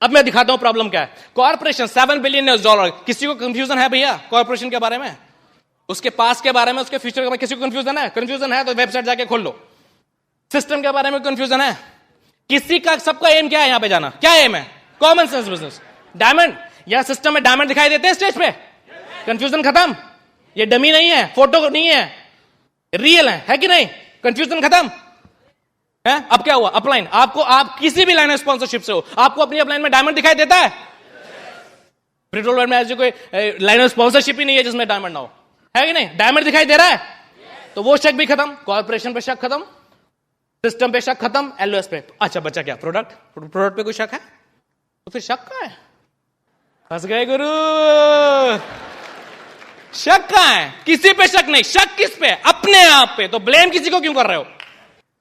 अब मैं दिखाता हूं प्रॉब्लम क्या है। Corporation $7 billion. किसी को कंफ्यूजन है भैया कॉर्पोरेशन के बारे में? उसके पास के बारे में, उसके फ्यूचर के बारे में किसी को कंफ्यूजन है? कंफ्यूजन है तो वेबसाइट जाके खोल लो। सिस्टम के बारे में कंफ्यूजन है किसी का? सबका एम क्या है यहां पे जाना? क्या एम है? Common sense business. डायमंड या सिस्टम में डायमंड दिखाई देते हैं स्टेज पे? कंफ्यूजन खत्म। ये डमी नहीं है, फोटो नहीं है, रियल है कि नहीं? कंफ्यूजन खत्म है। अब क्या हुआ? अपलाइन। आपको, आप किसी भी लाइन ऑफ स्पॉन्सरशिप से हो, आपको अपनी अपलाइन में डायमंड दिखाई देता है? पेट्रोल में ऐसी कोई लाइन ऑफ स्पॉन्सरशिप ही नहीं है जिसमें डायमंड ना हो, है कि नहीं? डायमंड दिखाई दे रहा है, तो वो शक भी खत्म। कॉर्पोरेशन पे शक खत्म, सिस्टम पे शक खत्म, एलओएस पे। अच्छा बचा क्या? प्रोडक्ट पे कोई शक है तो फिर शक कहां है? फंस गए गुरु। शक कहां है? किसी पे शक नहीं। शक किस पे? अपने आप पे। तो ब्लेम किसी को क्यों कर रहे हो?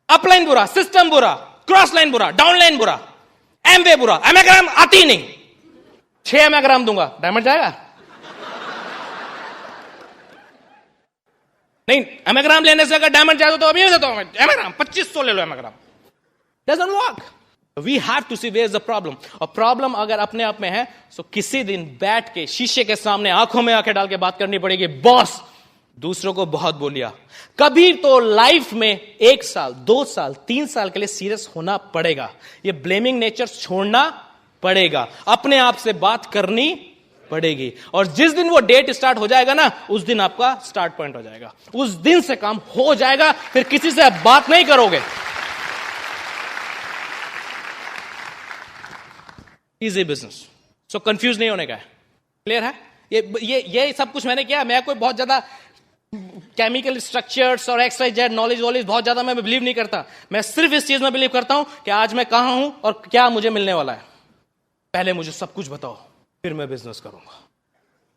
अपलाइन बुरा, सिस्टम बुरा, क्रॉस लाइन बुरा, डाउन लाइन बुरा, एमवे बुरा, एमेग्राम आती नहीं। 6 एमेग्राम दूंगा, डायमंड जाएगा? नहीं, एमेग्राम लेने से अगर डायमंड चाहिए तो अभी देता हूं मैं एमेग्राम, 2500 ले लो एमेग्राम। Doesn't work. We have to see where is the problem. और प्रॉब्लम अगर अपने आप में है तो किसी दिन बैठ के शीशे के सामने आंखों में आंखें डाल के बात करनी पड़ेगी। बॉस, दूसरों को बहुत बोलिया, कभी तो लाइफ में 1 साल 2 साल 3 साल के लिए सीरियस होना पड़ेगा। ये ब्लेमिंग नेचर छोड़ना पड़ेगा, अपने आप से बात करनी पड़ेगी। और जिस दिन वो डेट स्टार्ट हो जाएगा ना, उस दिन आपका स्टार्ट पॉइंट हो जाएगा, उस दिन से काम हो जाएगा। फिर किसी से आप बात नहीं करोगे। Easy business. सो कंफ्यूज नहीं होने का है। क्लियर है? ये सब कुछ मैंने किया। मैं कोई बहुत ज्यादा केमिकल स्ट्रक्चर्स और XYZ नॉलेज बहुत ज्यादा मैं बिलीव नहीं करता। मैं सिर्फ इस चीज में बिलीव करता हूं कि आज मैं कहां हूं और क्या मुझे मिलने वाला है। पहले मुझे सब कुछ बताओ, फिर मैं बिजनेस करूंगा।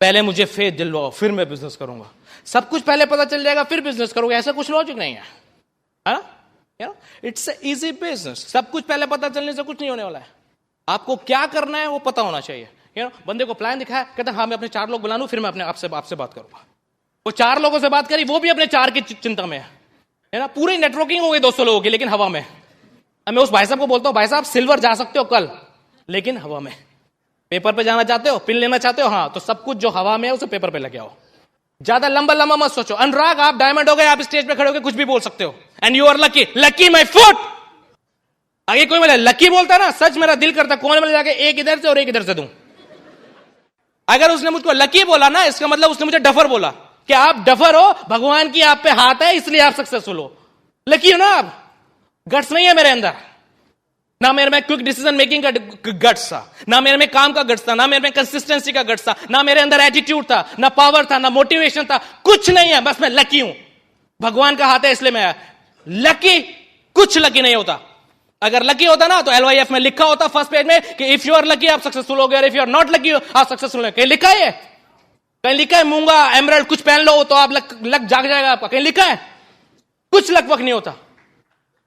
पहले मुझे फेथ दिलवाओ, फिर मैं बिजनेस करूंगा। सब कुछ पहले पता चल जाएगा फिर बिजनेस करूंगा, ऐसा कुछ लॉजिक नहीं है। It's easy business. सब कुछ पहले पता चलने से कुछ नहीं होने वाला है। आपको क्या करना है वो पता होना चाहिए। बंदे को प्लान दिखाया, कहता हाँ मैं अपने 4 लोग बुला लूं, फिर मैं अपने आपसे बात करूंगा। वो 4 लोगों से बात करी, वो भी अपने 4 की चिंता में है ना। पूरी नेटवर्किंग हो गई 200 लोगों की, लेकिन हवा में। अब मैं उस भाई साहब को बोलता हूं, भाई साहब सिल्वर जा सकते हो कल, लेकिन हवा में। पेपर पे जाना चाहते हो, पिन लेना चाहते हो, हाँ तो सब कुछ जो हवा में है उसे पेपर पे लगे आओ। ज्यादा लंबा मत सोचो। अनुराग आप डायमंड हो गए, आप स्टेज पे खड़े होकर कुछ भी बोल सकते हो, and you are lucky my foot. आगे कोई बोले लकी बोलता ना, सच मेरा दिल करता कोने में जाके एक इधर से और एक इधर से दूं। अगर उसने मुझको लकी बोला ना, इसका मतलब उसने मुझे डफर बोला कि आप डफर हो, भगवान की आप पे हाथ है इसलिए आप सक्सेसफुल हो। लकी हो ना आप, गट्स नहीं है मेरे अंदर। ना मेरे में क्विक डिसीजन मेकिंग का गट्स था, ना मेरे में काम का गट्स था, ना मेरे में कंसिस्टेंसी का गट्स था, ना मेरे अंदर एटीट्यूड था, ना पावर था, ना मोटिवेशन था, कुछ नहीं है। बस मैं लकी हूं, भगवान का हाथ है इसलिए मैं लकी। कुछ लकी नहीं होता। अगर लकी होता ना तो LYF में लिखा होता फर्स्ट पेज में कि इफ यू आर लकी आप सक्सेसफुल हो गए, if you are not lucky आप सक्सेसफुल हो। कहीं लिखा है? कहीं लिखा है मूंगा एमरल्ड कुछ पहन लो तो आप लक जाग जाएगा आपका? कहीं लिखा है? कुछ लक वक नहीं होता।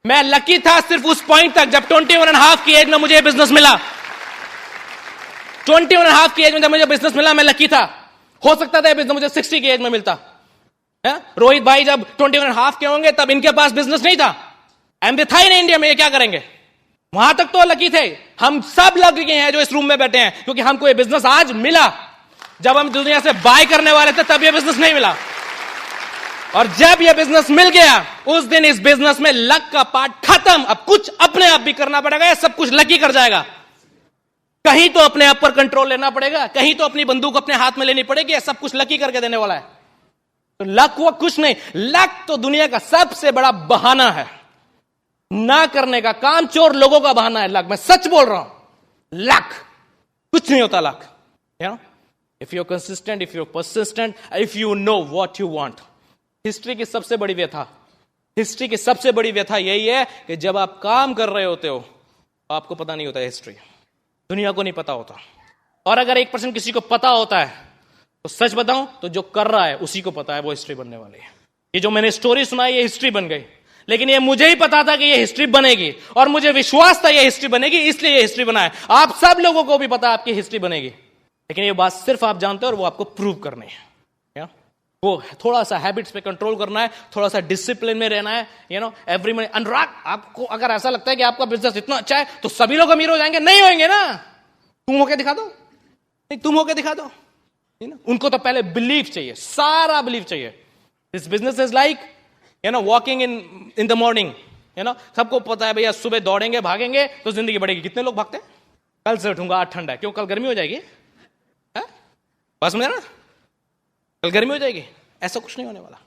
मैं लकी था सिर्फ उस पॉइंट तक जब 21.5 की एज में मुझे बिजनेस मिला। 21.5 की एज में जब मुझे बिजनेस मिला मैं लकी था। हो सकता था बिजनेस मुझे 60 की एज में मिलता है? रोहित भाई जब 21.5 के होंगे तब इनके पास बिजनेस नहीं था, एमबी था ही नहीं इंडिया में, ये क्या करेंगे? वहां तक तो लकी थे। हम सब लकी हैं जो इस रूम में बैठे हैं, क्योंकि हमको ये बिजनेस आज मिला। जब हम दुनिया से बाय करने वाले थे तब ये बिजनेस नहीं मिला, और जब ये बिजनेस मिल गया उस दिन इस बिजनेस में लक का पार्ट खत्म। अब कुछ अपने आप भी करना पड़ेगा, या सब कुछ लकी कर जाएगा। कहीं तो अपने आप पर कंट्रोल लेना पड़ेगा, कहीं तो अपनी बंदूक अपने हाथ में लेनी पड़ेगी, या सब कुछ लकी करके देने वाला है। तो लक वो कुछ नहीं, लक तो दुनिया का सबसे बड़ा बहाना है ना करने का। काम चोर लोगों का बहाना है लक। मैं सच बोल रहा हूं, लक कुछ नहीं होता। Luck if you are consistent, if you are persistent, if you know what you want. History की सबसे बड़ी व्यथा, हिस्ट्री की सबसे बड़ी व्यथा यही है कि जब आप काम कर रहे होते हो तो आपको पता नहीं होता हिस्ट्री, दुनिया को नहीं पता होता। और अगर 1% किसी को पता होता है तो सच बताऊं तो जो कर रहा है उसी को पता है वो हिस्ट्री बनने वाली है। ये जो मैंने स्टोरी सुनाई ये हिस्ट्री बन गई, लेकिन ये मुझे ही पता था कि ये हिस्ट्री बनेगी, और मुझे विश्वास था ये हिस्ट्री बनेगी, इसलिए ये हिस्ट्री बना है। आप सब लोगों को भी पता है आपकी हिस्ट्री बनेगी, लेकिन ये बात सिर्फ आप जानते हो और वो आपको प्रूव करनी है। वो थोड़ा सा हैबिट्स पे कंट्रोल करना है, थोड़ा सा डिसिप्लिन में रहना है। Every money. अनुराग, आपको अगर ऐसा लगता है कि आपका बिजनेस इतना अच्छा है तो सभी लोग अमीर हो जाएंगे, नहीं होंगे ना। तुम होके दिखा दो, नहीं तुम होके दिखा दो। उनको तो पहले बिलीव चाहिए, सारा बिलीव चाहिए। This business is like walking in the morning. सबको पता है भैया सुबह दौड़ेंगे भागेंगे तो जिंदगी बढ़ेगी। कितने लोग भागते हैं? कल से उठूंगा आज ठंडा है, क्यों? कल गर्मी हो जाएगी। बस में ना, कल गर्मी हो जाएगी। ऐसा कुछ नहीं होने वाला।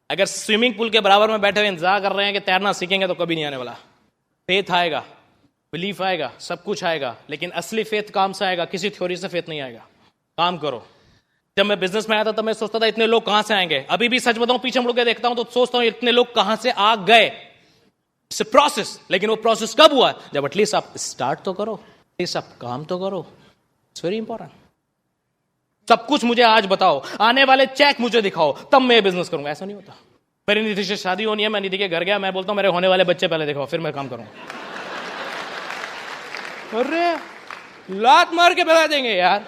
अगर स्विमिंग पूल के बराबर में बैठे हुए इंतजार कर रहे हैं कि तैरना सीखेंगे तो कभी नहीं आने वाला। फेथ आएगा, बिलीफ आएगा, सब कुछ आएगा, लेकिन असली फेथ काम से आएगा, किसी थ्योरी से फेथ नहीं आएगा। काम करो। जब मैं बिजनेस में आया था तब मैं सोचता था इतने लोग कहां से आएंगे। अभी भी सच बताऊं पीछे मुड़ के देखता हूं तो सोचता हूं इतने लोग कहां से आ गए। It's a process. लेकिन वो प्रोसेस कब हुआ? जब एटलीस्ट आप स्टार्ट तो करो, एटलीस्ट आप काम तो करो। It's very important. सब कुछ मुझे आज बताओ, आने वाले चेक मुझे दिखाओ, तब मैं बिजनेस करूंगा। ऐसा नहीं होता। मेरी निधि से शादी होनी है, मैं निधि के घर गया, मैं बोलता हूं मेरे होने वाले बच्चे पहले दिखाओ फिर मैं काम करूंगा। अरे लात मार के भगा देंगे यार।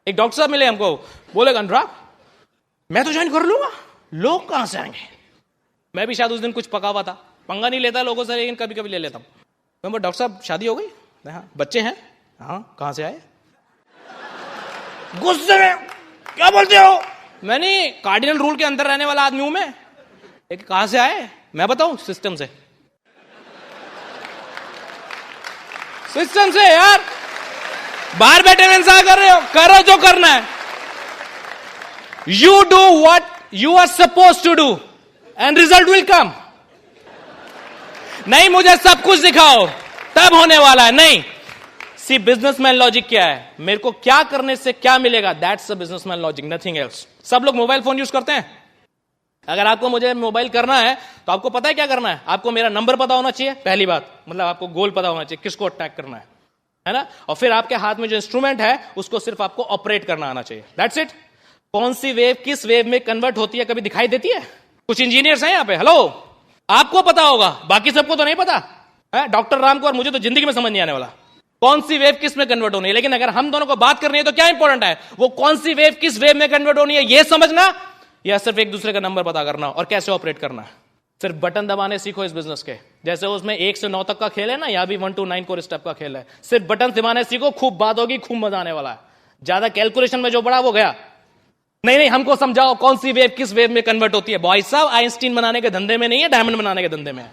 एक डॉक्टर साहब मिले हमको, बोले अनुराग मैं तो ज्वाइन कर लूंगा, लोग कहां से आएंगे। मैं भी शायद उस दिन कुछ पका हुआ था, पंगा नहीं लेता लोगों से, लेकिन कभी कभी ले लेता हूं। मैं डॉक्टर साहब शादी हो गई? हाँ। बच्चे हैं? हाँ। कहां से आए? गुस्से में क्या बोलते हो? मैंने कार्डिनल रूल के अंदर रहने वाला आदमी हूं मैं। एक कहां से आए? मैं बताऊं? सिस्टम से। सिस्टम से यार। बाहर बैठे में इंतजार कर रहे हो, करो जो करना है। You do what you are suppose to do and result will come. नहीं मुझे सब कुछ दिखाओ तब होने वाला है, नहीं। सी बिजनेसमैन लॉजिक क्या है? मेरे को क्या करने से क्या मिलेगा, that's the businessman logic, nothing else. सब लोग मोबाइल फोन यूज करते हैं। अगर आपको मुझे मोबाइल करना है तो आपको पता है क्या करना है? आपको मेरा नंबर पता होना चाहिए, पहली बात। मतलब आपको गोल पता होना चाहिए, किसको अटैक करना है ना। और फिर आपके हाथ में जो इंस्ट्रूमेंट है उसको सिर्फ आपको ऑपरेट करना आना चाहिए, दैट्स इट। कौन सी वेव किस वेव में कन्वर्ट होती है कभी दिखाई देती है? कुछ इंजीनियर्स हैं यहाँ पे, हेलो, आपको पता होगा, बाकी सबको तो नहीं पता है। डॉक्टर राम को और मुझे तो जिंदगी में समझ नहीं आने वाला कौन सी वेव किस में कन्वर्ट होनी है। लेकिन अगर हम दोनों को बात करनी है तो क्या इंपॉर्टेंट है? वो कौन सी वेव किस वेव में कन्वर्ट होनी है ये समझना, या सिर्फ एक दूसरे का नंबर पता करना और कैसे ऑपरेट करना है। सिर्फ बटन दबाने सीखो इस बिजनेस के। जैसे उसमें 1 से 9 तक का खेल है ना, यहाँ भी 1 to 9 कोर स्टेप का खेल है। सिर्फ बटन दबाने सीखो, खूब बात होगी, खूब मजा आने वाला है। ज्यादा कैलकुलेशन में जो बड़ा वो गया। नहीं, हमको समझाओ कौन सी वेव किस वेव में कन्वर्ट होती है। बॉय साहब आइंस्टीन बनाने के धंधे में नहीं है, डायमंड बनाने के धंधे में है।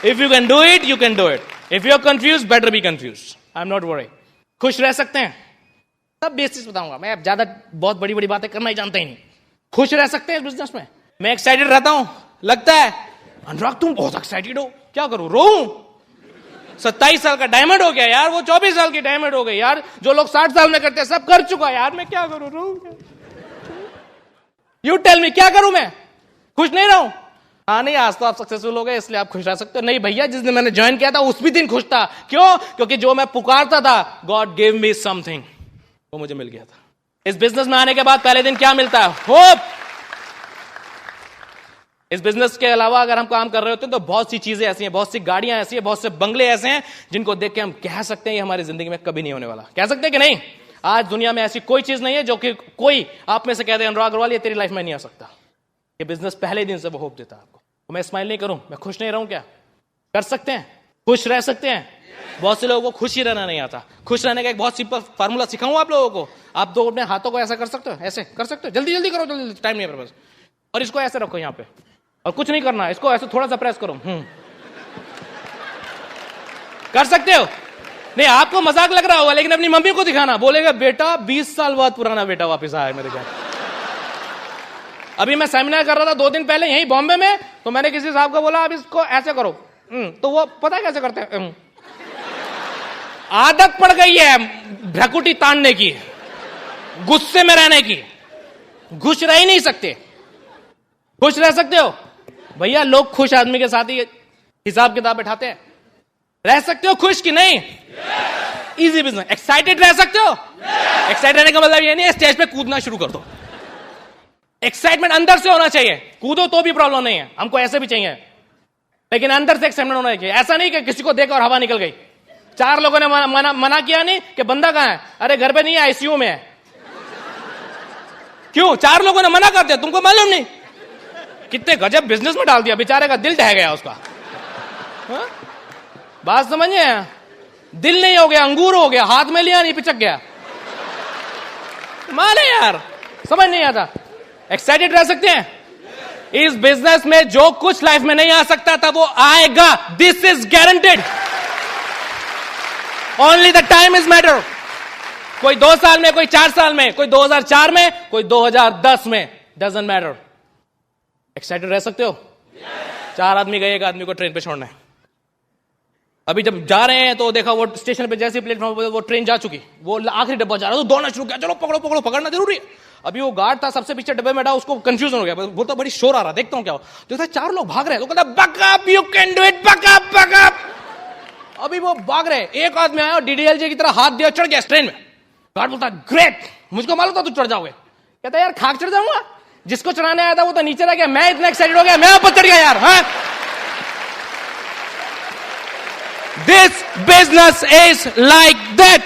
If you can do it, you can do it. If you are confuse, better be confuse. I am not worry. खुश रह सकते हैं, सब बेसिस बताऊंगा मैं। अब ज्यादा बहुत बड़ी बड़ी बातें करना ही जानता ही नहीं। खुश रह सकते हैं इस बिजनेस में। मैं एक्साइटेड रहता हूं, लगता है अनुराग तुम बहुत एक्साइटेड हो, क्या करूं, रो? 27 साल का डायमंड हो गया यार, वो 24 साल की डायमंड हो गई यार, जो लोग 60 साल में करते हैं सब कर चुका यार, मैं क्या करूं, रो? यू टेल मी, क्या करूं मैं? खुश नहीं रहूं? हाँ नहीं, आज तो आप सक्सेसफुल हो गए इसलिए आप खुश रह सकते हो। नहीं भैया, जिस दिन मैंने ज्वाइन किया था उस भी दिन खुश था। क्यों? क्योंकि जो मैं पुकारता था, गॉड गिव मी समथिंग, वो मुझे मिल गया था। इस बिजनेस में आने के बाद पहले दिन क्या मिलता है? होप। इस बिजनेस के अलावा अगर हम काम कर रहे होते हैं तो बहुत सी चीजें ऐसी हैं, बहुत सी गाड़ियां ऐसी हैं, बहुत से बंगले ऐसे हैं जिनको देख के हम कह सकते हैं ये हमारी जिंदगी में कभी नहीं होने वाला। कह सकते हैं कि नहीं? आज दुनिया में ऐसी कोई चीज नहीं है जो कि कोई आप में से कहते हैं अनुराग अग्रवाल ये तेरी लाइफ में नहीं आ सकता। ये बिजनेस पहले दिन से वो होप देता है आपको। तो मैं स्माइल नहीं करूं, मैं खुश नहीं रहूं? क्या कर सकते हैं? खुश रह सकते हैं। बहुत से लोगों को खुश ही रहना नहीं आता। खुश रहने का एक बहुत सिंपल फार्मूला सिखाऊं आप लोगों को। आप दो अपने हाथों को ऐसा कर सकते हो, ऐसे कर सकते हो, जल्दी जल्दी करो, जल्दी, टाइम नहीं है मेरे पास। और इसको ऐसे रखो यहां पे, और कुछ नहीं करना, इसको ऐसे थोड़ा सा प्रेस करो। कर सकते हो? नहीं, आपको मजाक लग रहा होगा, लेकिन अपनी मम्मी को दिखाना, बोलेगा बेटा 20 साल बाद पुराना बेटा वापस आया मेरे घर। अभी मैं सेमिनार कर रहा था 2 दिन पहले यहीं बॉम्बे में, तो मैंने किसी साहब को बोला अब इसको ऐसे करो, तो वो पता है कैसे करते हैं? आदत पड़ गई है भ्रकुटी तानने की, गुस्से में रहने की, खुश रह ही नहीं सकते। खुश रह सकते हो भैया? लोग खुश आदमी के साथ ही हिसाब किताब बैठाते हैं। रह सकते हो खुश कि नहीं? Easy business. एक्साइटेड रह सकते हो? एक्साइटेड रहने का मतलब ये नहीं है स्टेज पे कूदना शुरू कर दो। एक्साइटमेंट अंदर से होना चाहिए। कूदो तो भी प्रॉब्लम नहीं है, हमको ऐसे भी चाहिए, लेकिन अंदर से एक्साइटमेंट होना चाहिए। ऐसा नहीं कि किसी को देखा और हवा निकल गई। 4 लोगों ने मना किया नहीं कि बंदा कहां है? अरे घर पे नहीं है, आईसीयू में है। क्यों? 4 लोगों ने मना कर दिया, तुमको मालूम नहीं? कितने गजब बिजनेस में डाल दिया, बेचारे का दिल ढह गया उसका। हा? बात समझिए, दिल नहीं हो गया, अंगूर हो गया, हाथ में लिया नहीं, पिचक गया। माने यार, समझ नहीं आता। एक्साइटेड रह सकते हैं? इस बिजनेस में जो कुछ लाइफ में नहीं आ सकता था वो आएगा, this is guaranteed. Only the time is matter. कोई 2 साल में, कोई 4 साल में, कोई 2004 में, कोई 2010 में, डजंट मैटर। एक्साइटेड रह सकते हो? 4 आदमी गए, 1 आदमी को ट्रेन पे छोड़ना है। अभी जब जा रहे हैं तो देखा वो स्टेशन पे, जैसे प्लेटफॉर्म पे वो ट्रेन जा चुकी, वो आखिरी डब्बा जा रहा है, तो दौड़ना शुरू किया, चलो पकड़ो पकड़ो, पकड़ना जरूरी है। अभी वो गार्ड था सबसे पीछे डब्बे में बैठा, उसको कंफ्यूजन हो गया, बोलता बड़ी शोर आ रहा, देखता हूं क्या हो। देखता 4 लोग भाग रहे हैं, तो कहता buck up, you can do it, buck up, buck up. अभी वो भाग रहे, एक आदमी आया और डीडीएलजे की तरह हाथ दिया, चढ़ गया ट्रेन में। गार्ड बोलता ग्रेट, मुझको मालूम था तू चढ़ जाओगे। कहता यार खाक चढ़ जाऊंगा, जिसको चढ़ाने आया था वो तो नीचे रह गया, मैं इतना एक्साइटेड हो गया, मैं ऊपर चढ़ गया यार। हाँ, this business is like that.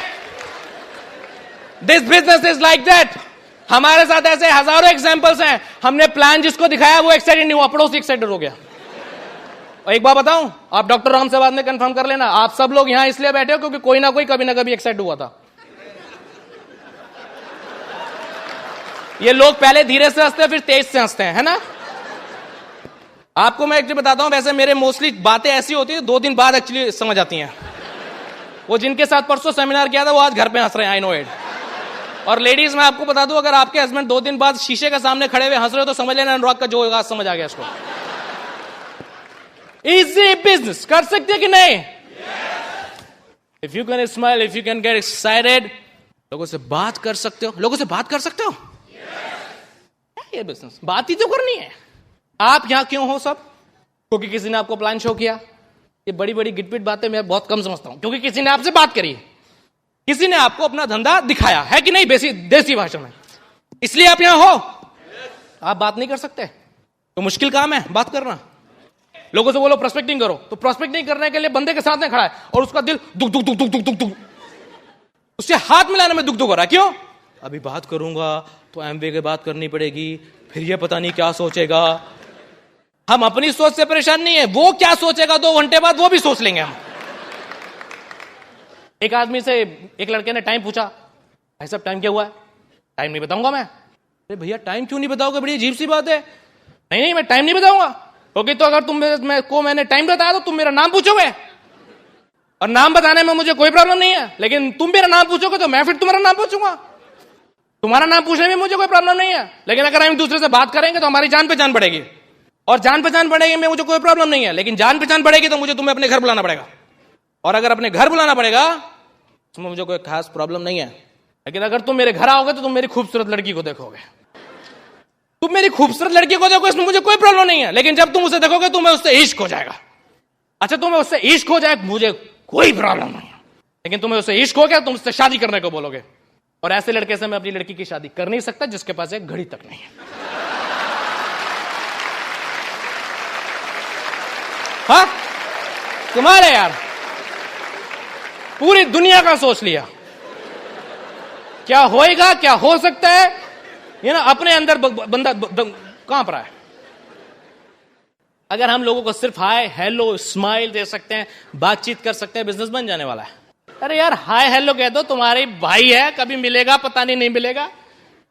This business is like that. हमारे साथ ऐसे हजारों एग्जांपल्स हैं। हमने प्लान जिसको दिखाया वो एक्साइटेड नहीं हुआ, पड़ोसी एक्साइटेड हो गया। और एक बात बताऊं, आप डॉक्टर राम से बाद में कंफर्म कर लेना, आप सब लोग यहां इसलिए बैठे हो क्योंकि कोई ना कोई कभी ना कभी एक्साइटेड हुआ था। ये लोग पहले धीरे से हंसते हैं, फिर तेज से हंसते हैं, है ना? आपको मैं एक्चुअली बताता हूं, वैसे मेरे मोस्टली बातें ऐसी होती है 2 दिन बाद एक्चुअली समझ आती हैं। वो जिनके साथ परसों सेमिनार किया था वो आज घर पे हंस रहे हैं, आई नो इट। और लेडीज मैं आपको बता दूं, अगर आपके हस्बैंड 2 दिन बाद शीशे के सामने खड़े हुए हंस रहे हो तो समझ लेना अनुराग का जो होगा समझ आ गया इसको। इजी बिजनेस कर सकते हैं कि नहीं? If you can smile, if you can get excited, लोगों से बात कर सकते हो। लोगों से बात कर सकते हो? ये बिजनेस बात ही तो करनी है। आप यहां क्यों हो सब? क्योंकि किसी ने आपको प्लान शो किया। ये बड़ी बड़ी गिटपिट बातें मैं बहुत कम समझता हूं, क्योंकि किसी ने आपसे बात करी, किसी ने आपको अपना धंधा दिखाया है कि नहीं, देसी भाषा में, इसलिए आप यहां हो। आप बात नहीं कर सकते तो मुश्किल काम है बात करना। लोगों से बोलो प्रोस्पेक्टिंग करो, तो प्रोस्पेक्टिंग करने के लिए बंदे के साथ में खड़ा है और उसका दिल दुख दुख दुख दुख दुख दुख दुख, उससे हाथ मिलाने में दुख दुख हो रहा है। क्यों? अभी बात करूंगा तो एमवे की बात करनी पड़ेगी, फिर ये पता नहीं क्या सोचेगा। हम अपनी सोच से परेशान नहीं है, वो क्या सोचेगा 2 घंटे बाद वो भी सोच लेंगे हम। एक आदमी से एक लड़के ने टाइम पूछा, भाई साहब टाइम क्या हुआ है? टाइम नहीं बताऊंगा मैं। अरे भैया टाइम क्यों नहीं बताओगे, बड़ी अजीब सी बात है। नहीं नहीं मैं टाइम नहीं बताऊंगा, क्योंकि तो अगर मैंने टाइम बताया तो तुम मेरा नाम पूछोगे, और नाम बताने में मुझे कोई प्रॉब्लम नहीं है, लेकिन तुम मेरा नाम पूछोगे तो मैं फिर तुम्हारा नाम पूछूंगा। तुम्हारा नाम पूछने में मुझे कोई प्रॉब्लम नहीं है, लेकिन अगर हम दूसरे से बात करेंगे तो हमारी जान पे जान पड़ेगी। और जान पहचान बढ़ेगी में मुझे कोई प्रॉब्लम नहीं है, लेकिन जान पहचान बढ़ेगी तो मुझे तुम्हें अपने घर बुलाना पड़ेगा, और अगर अपने घर बुलाना पड़ेगा तो मुझे कोई खास प्रॉब्लम नहीं है। लेकिन अगर तुम मेरे घर आओगे तो तुम मेरी खूबसूरत लड़की को देखोगे, तुम मेरी खूबसूरत लड़की को देखो, इसमें मुझे कोई प्रॉब्लम नहीं है। लेकिन जब तुम उसे देखोगे तुम्हें उससे इश्क हो जाएगा। अच्छा, तुम्हें उससे इश्क हो जाए मुझे कोई प्रॉब्लम नहीं है, लेकिन तुम्हें उससे इश्क हो गया तुम उससे शादी करने को बोलोगे, और ऐसे लड़के से मैं अपनी लड़की की शादी कर नहीं सकता जिसके पास एक घड़ी तक नहीं है। हाँ, तुम्हारे यार पूरी दुनिया का सोच लिया, क्या होएगा, क्या हो सकता है, ये ना अपने अंदर बंदा कांप रहा है। अगर हम लोगों को सिर्फ हाय हेलो स्माइल दे सकते हैं, बातचीत कर सकते हैं, बिजनेस बन जाने वाला है। अरे यार हाय हेलो कह दो, तुम्हारे भाई है, कभी मिलेगा पता नहीं मिलेगा,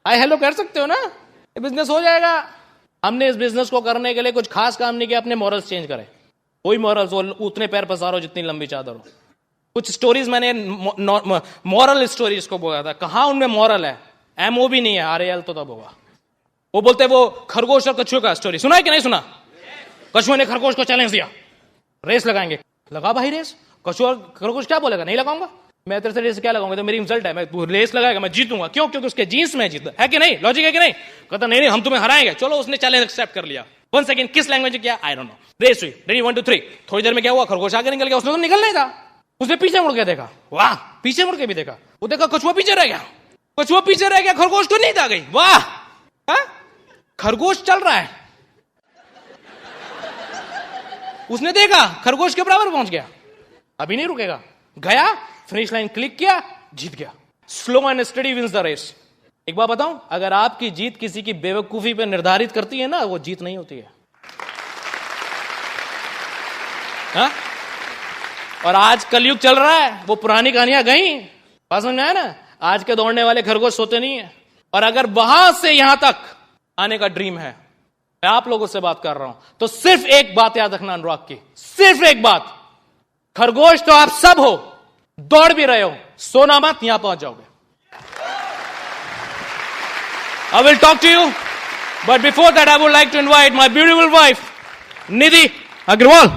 हाय हेलो कर सकते हो ना, ये बिजनेस हो जाएगा। हमने इस बिजनेस को करने के लिए कुछ खास काम नहीं किया, अपने मॉरल्स चेंज करे। कोई मॉरल्स उतने पैर पसारो जितनी लंबी चादर हो। कुछ स्टोरीज मैंने मॉरल स्टोरीज को बोला था, कहां उनमें मॉरल है, MO भी नहीं है, RAL तो तब होगा। वो बोलते वो खरगोश और कछुए का स्टोरी सुना है कि नहीं सुना? कछुए ने खरगोश को चैलेंज दिया, रेस लगाएंगे। लगा भाई रेस, कछुआ खरगोश क्या बोलेगा, नहीं लगाऊंगा मैं, तेरे से रेस क्या लगाऊंगा, तो मेरी इंसल्ट है, मैं तू रेस लगाएगा मैं जीतूंगा, क्यों? क्योंकि उसके जीन्स में जीता है कि नहीं, लॉजिक है कि नहीं? कहता नहीं हम तुम्हें हराएंगे। चलो उसने चैलेंज एक्सेप्ट कर लिया। 1 सेकंड किस लैंग्वेज में किया आई डोंट नो, रेस हुई, रेडी 1 2 3, थोड़ी देर में क्या हुआ, खरगोश आगे निकल गया, उसने तो निकलना ही था, उसने पीछे मुड़ के देखा, वाह, पीछे मुड़ के भी देखा, वो देखा कछुआ पीछे रह गया, कछुआ पीछे रह गया, खरगोश को नींद आ गई, वाह, खरगोश चल रहा है, उसने देखा खरगोश के बराबर पहुंच गया, अभी नहीं रुकेगा, गया फिनिश लाइन क्लिक किया, जीत गया। Slow and steady wins the race. एक बात बताऊं, अगर आपकी जीत किसी की बेवकूफी पे निर्धारित करती है ना, वो जीत नहीं होती है। हा? और आज कलयुग चल रहा है, वो पुरानी कहानियां गई, बात समझ में आया ना? आज के दौड़ने वाले खरगोश सोते नहीं है। और अगर वहां से यहां तक आने का ड्रीम है, मैं आप लोगों से बात कर रहा हूं, तो सिर्फ एक बात याद रखना अनुराग की, सिर्फ एक बात, खरगोश तो आप सब हो, दौड़ भी रहे हो, सोना मत, यहां पहुंच जाओगे। I will talk to you, but before that I would like to invite my beautiful wife, Nidhi Agrawal.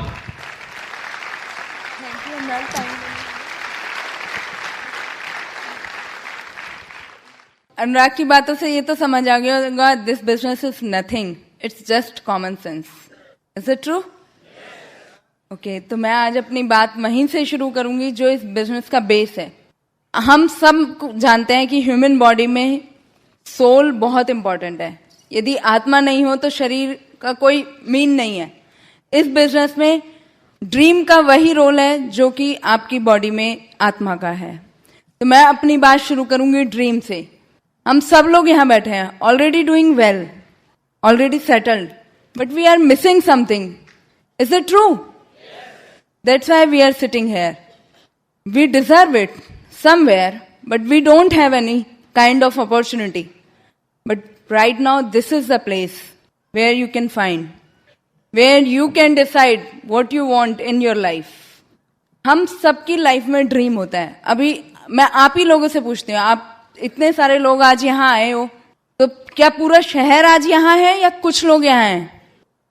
अनुराग की बातों से ये तो समझ आ गया होगा, this business is nothing, it's just common sense. Is it true? Okay, तो मैं आज अपनी बात वहीं से शुरू करूंगी जो इस बिजनेस का बेस है। हम सब जानते हैं कि ह्यूमन बॉडी में सोल बहुत इंपॉर्टेंट है। यदि आत्मा नहीं हो तो शरीर का कोई मीन नहीं है। इस बिजनेस में ड्रीम का वही रोल है जो कि आपकी बॉडी में आत्मा का है। तो मैं अपनी बात शुरू करूंगी ड्रीम से। हम सब लोग यहां बैठे हैं, already doing well, already settled, but we are missing something. Is it true? That's why we are sitting here. We deserve it somewhere, but we don't have any kind of opportunity. But right now, this is the place where you can find, where you can decide what you want in your life. हम सबकी लाइफ में ड्रीम होता है। अभी मैं आप ही लोगों से पूछती हूँ, आप इतने सारे लोग आज यहाँ आए हो, तो क्या पूरा शहर आज यहाँ है या कुछ लोग यहाँ हैं?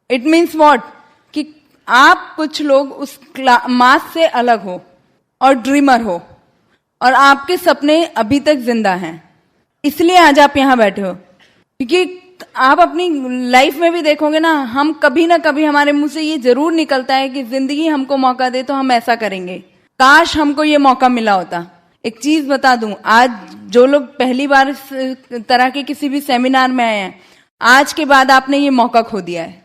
इट मीन्स वॉट, कि आप कुछ लोग उस मास से अलग हो और ड्रीमर हो, और आपके सपने अभी तक जिंदा हैं, इसलिए आज आप यहां बैठे हो। क्योंकि आप अपनी लाइफ में भी देखोगे ना, हम कभी ना कभी हमारे मुंह से ये जरूर निकलता है कि जिंदगी हमको मौका दे तो हम ऐसा करेंगे, काश हमको ये मौका मिला होता। एक चीज बता दूं, आज जो लोग पहली बार इस तरह के किसी भी सेमिनार में आए हैं, आज के बाद आपने ये मौका खो दिया है।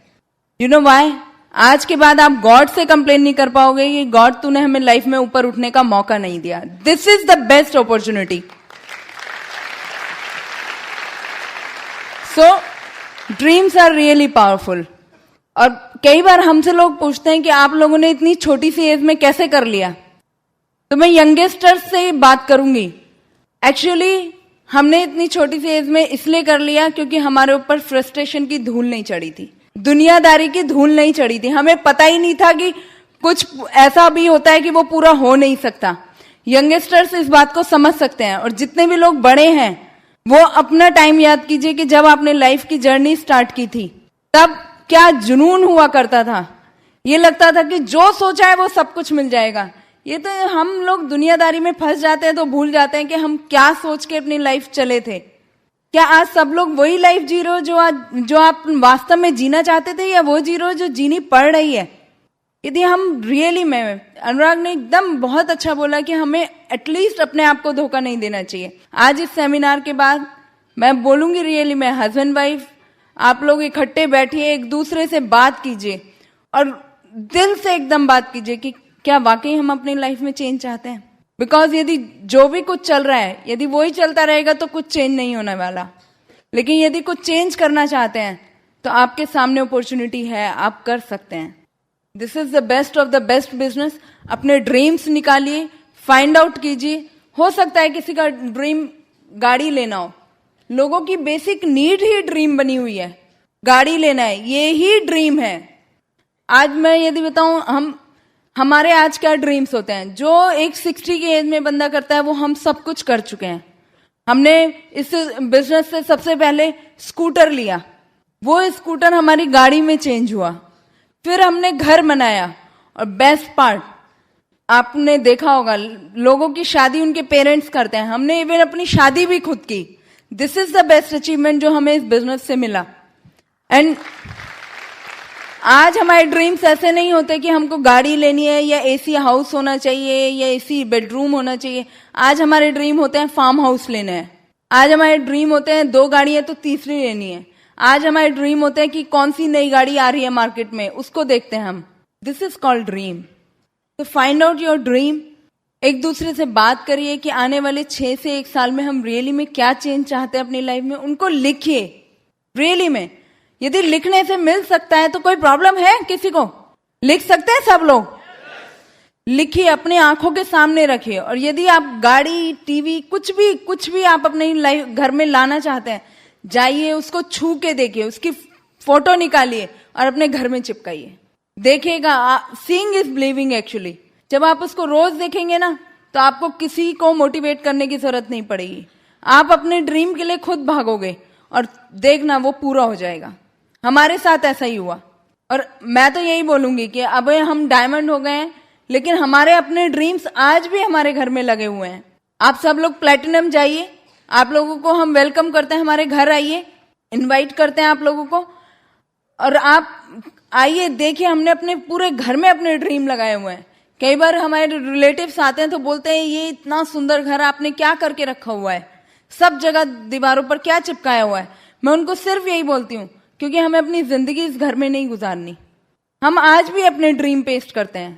You know why? आज के बाद आप गॉड से कंप्लेन नहीं कर पाओगे कि गॉड तूने हमें लाइफ में ऊपर उठने का मौका नहीं दिया। This is the best opportunity. So dreams are really powerful. और कई बार हमसे लोग पूछते हैं कि आप लोगों ने इतनी छोटी सी एज में कैसे कर लिया, तो मैं यंगस्टर्स से बात करूंगी। एक्चुअली हमने इतनी छोटी सी एज में इसलिए कर लिया क्योंकि हमारे ऊपर फ्रस्ट्रेशन की धूल नहीं चढ़ी थी, दुनियादारी की धूल नहीं चढ़ी थी। हमें पता ही नहीं था कि कुछ ऐसा भी होता है कि वो पूरा हो नहीं सकता। यंगस्टर्स इस बात को समझ सकते हैं। और जितने भी लोग बड़े हैं वो अपना टाइम याद कीजिए कि जब आपने लाइफ की जर्नी स्टार्ट की थी, तब क्या जुनून हुआ करता था। ये लगता था कि जो सोचा है वो सब कुछ मिल जाएगा। ये तो हम लोग दुनियादारी में फंस जाते हैं तो भूल जाते हैं कि हम क्या सोच के अपनी लाइफ चले थे। क्या आज सब लोग वही लाइफ जी रहे हो जो आप वास्तव में जीना चाहते थे, या वो जी रहे हो जो जीनी पड़ रही है? यदि हम रियली में, अनुराग ने एकदम बहुत अच्छा बोला कि हमें एटलीस्ट अपने आप को धोखा नहीं देना चाहिए। आज इस सेमिनार के बाद मैं बोलूंगी रियली में, हस्बैंड वाइफ आप लोग इकट्ठे बैठिए, एक दूसरे से बात कीजिए और दिल से एकदम बात कीजिए कि क्या वाकई हम अपनी लाइफ में चेंज चाहते हैं। बिकॉज यदि जो भी कुछ चल रहा है यदि वही चलता रहेगा तो कुछ चेंज नहीं होने वाला। लेकिन यदि कुछ चेंज करना चाहते हैं तो आपके सामने अपॉर्चुनिटी है, आप कर सकते हैं। This is the best of the best business. अपने ड्रीम्स निकालिए, फाइंड आउट कीजिए। हो सकता है किसी का ड्रीम गाड़ी लेना हो, लोगों की बेसिक नीड ही ड्रीम बनी हुई है, गाड़ी लेना है, ये ही ड्रीम है। आज मैं यदि बताऊं हमारे आज क्या ड्रीम्स होते हैं, जो एक 60 की एज में बंदा करता है वो हम सब कुछ कर चुके हैं। हमने इस बिजनेस से सबसे पहले स्कूटर लिया, वो स्कूटर हमारी गाड़ी में चेंज हुआ, फिर हमने घर बनाया, और बेस्ट पार्ट आपने देखा होगा लोगों की शादी उनके पेरेंट्स करते हैं, हमने इवन अपनी शादी भी खुद की। This is the best achievement जो हमें इस बिजनेस से मिला। एंड आज हमारे ड्रीम्स ऐसे नहीं होते कि हमको गाड़ी लेनी है या एसी हाउस होना चाहिए या एसी बेडरूम होना चाहिए। आज हमारे ड्रीम होते हैं फार्म हाउस लेना है। आज हमारे ड्रीम होते हैं 2 गाड़ी है तो तीसरी लेनी है। आज हमारे ड्रीम होते हैं कि कौन सी नई गाड़ी आ रही है मार्केट में, उसको देखते हैं हम। This is called dream. तो फाइंड आउट योर ड्रीम। एक दूसरे से बात करिए कि आने वाले 6 से 1 साल में हम रियली में क्या चेंज चाहते हैं अपनी लाइफ में, उनको लिखिए। रियली में यदि लिखने से मिल सकता है तो कोई प्रॉब्लम है किसी को? लिख सकते हैं सब लोग? लिखिए, अपनी आंखों के सामने रखिए। और यदि आप गाड़ी, टीवी, कुछ भी आप अपने लाइफ घर में लाना चाहते हैं, जाइए उसको छू के देखिए, उसकी फोटो निकालिए और अपने घर में चिपकाइए। देखिएगा, सीइंग इज बिलीविंग एक्चुअली। जब आप उसको रोज देखेंगे ना तो आपको किसी को मोटिवेट करने की जरूरत नहीं पड़ेगी। आप अपने ड्रीम के लिए खुद भागोगे और देखना वो पूरा हो जाएगा। हमारे साथ ऐसा ही हुआ। और मैं तो यही बोलूंगी कि अब हम डायमंड हो गए हैं, लेकिन हमारे अपने ड्रीम्स आज भी हमारे घर में लगे हुए हैं। आप सब लोग प्लेटिनम जाइए, आप लोगों को हम वेलकम करते हैं, हमारे घर आइए, इनवाइट करते हैं आप लोगों को। और आप आइए, देखिए, हमने अपने पूरे घर में अपने ड्रीम लगाए हुए हैं। कई बार हमारे रिलेटिव्स आते हैं तो बोलते हैं ये इतना सुंदर घर आपने क्या करके रखा हुआ है, सब जगह दीवारों पर क्या चिपकाया हुआ है। मैं उनको सिर्फ यही बोलती हूँ क्योंकि हमें अपनी जिंदगी इस घर में नहीं गुजारनी। हम आज भी अपने ड्रीम पेस्ट करते हैं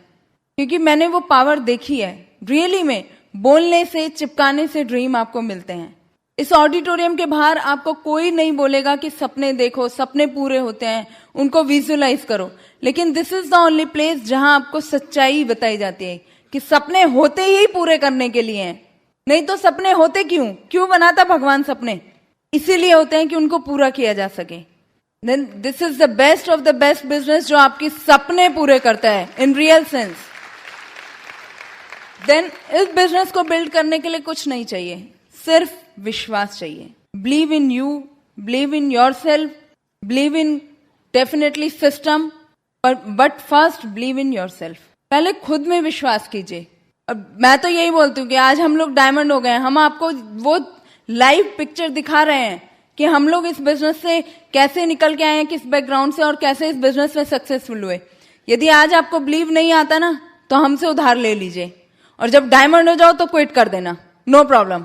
क्योंकि मैंने वो पावर देखी है। रियली में बोलने से, चिपकाने से ड्रीम आपको मिलते हैं। इस ऑडिटोरियम के बाहर आपको कोई नहीं बोलेगा कि सपने देखो, सपने पूरे होते हैं, उनको विजुअलाइज करो। लेकिन this is the only place जहां आपको सच्चाई बताई जाती है कि सपने होते ही पूरे करने के लिए हैं। नहीं तो सपने होते क्यों बनाता भगवान सपने? इसीलिए होते हैं कि उनको पूरा किया जा सके। Then this is the best of the best business जो आपके सपने पूरे करता है इन रियल सेंस। देन इस बिजनेस को बिल्ड करने के लिए कुछ नहीं चाहिए, सिर्फ विश्वास चाहिए। Believe in you, believe in yourself, believe in definitely system, but first believe in yourself. पहले खुद में विश्वास कीजिए। अब मैं तो यही बोलती हूँ कि आज हम लोग डायमंड हो गए हैं। हम आपको वो लाइव पिक्चर दिखा रहे हैं कि हम लोग इस बिजनेस से कैसे निकल के आए हैं, किस बैकग्राउंड से, और कैसे इस बिजनेस में सक्सेसफुल हुए। यदि आज आपको बिलीव नहीं आता ना तो हमसे उधार ले लीजिए, और जब डायमंड हो जाओ तो क्विट कर देना, नो प्रॉब्लम।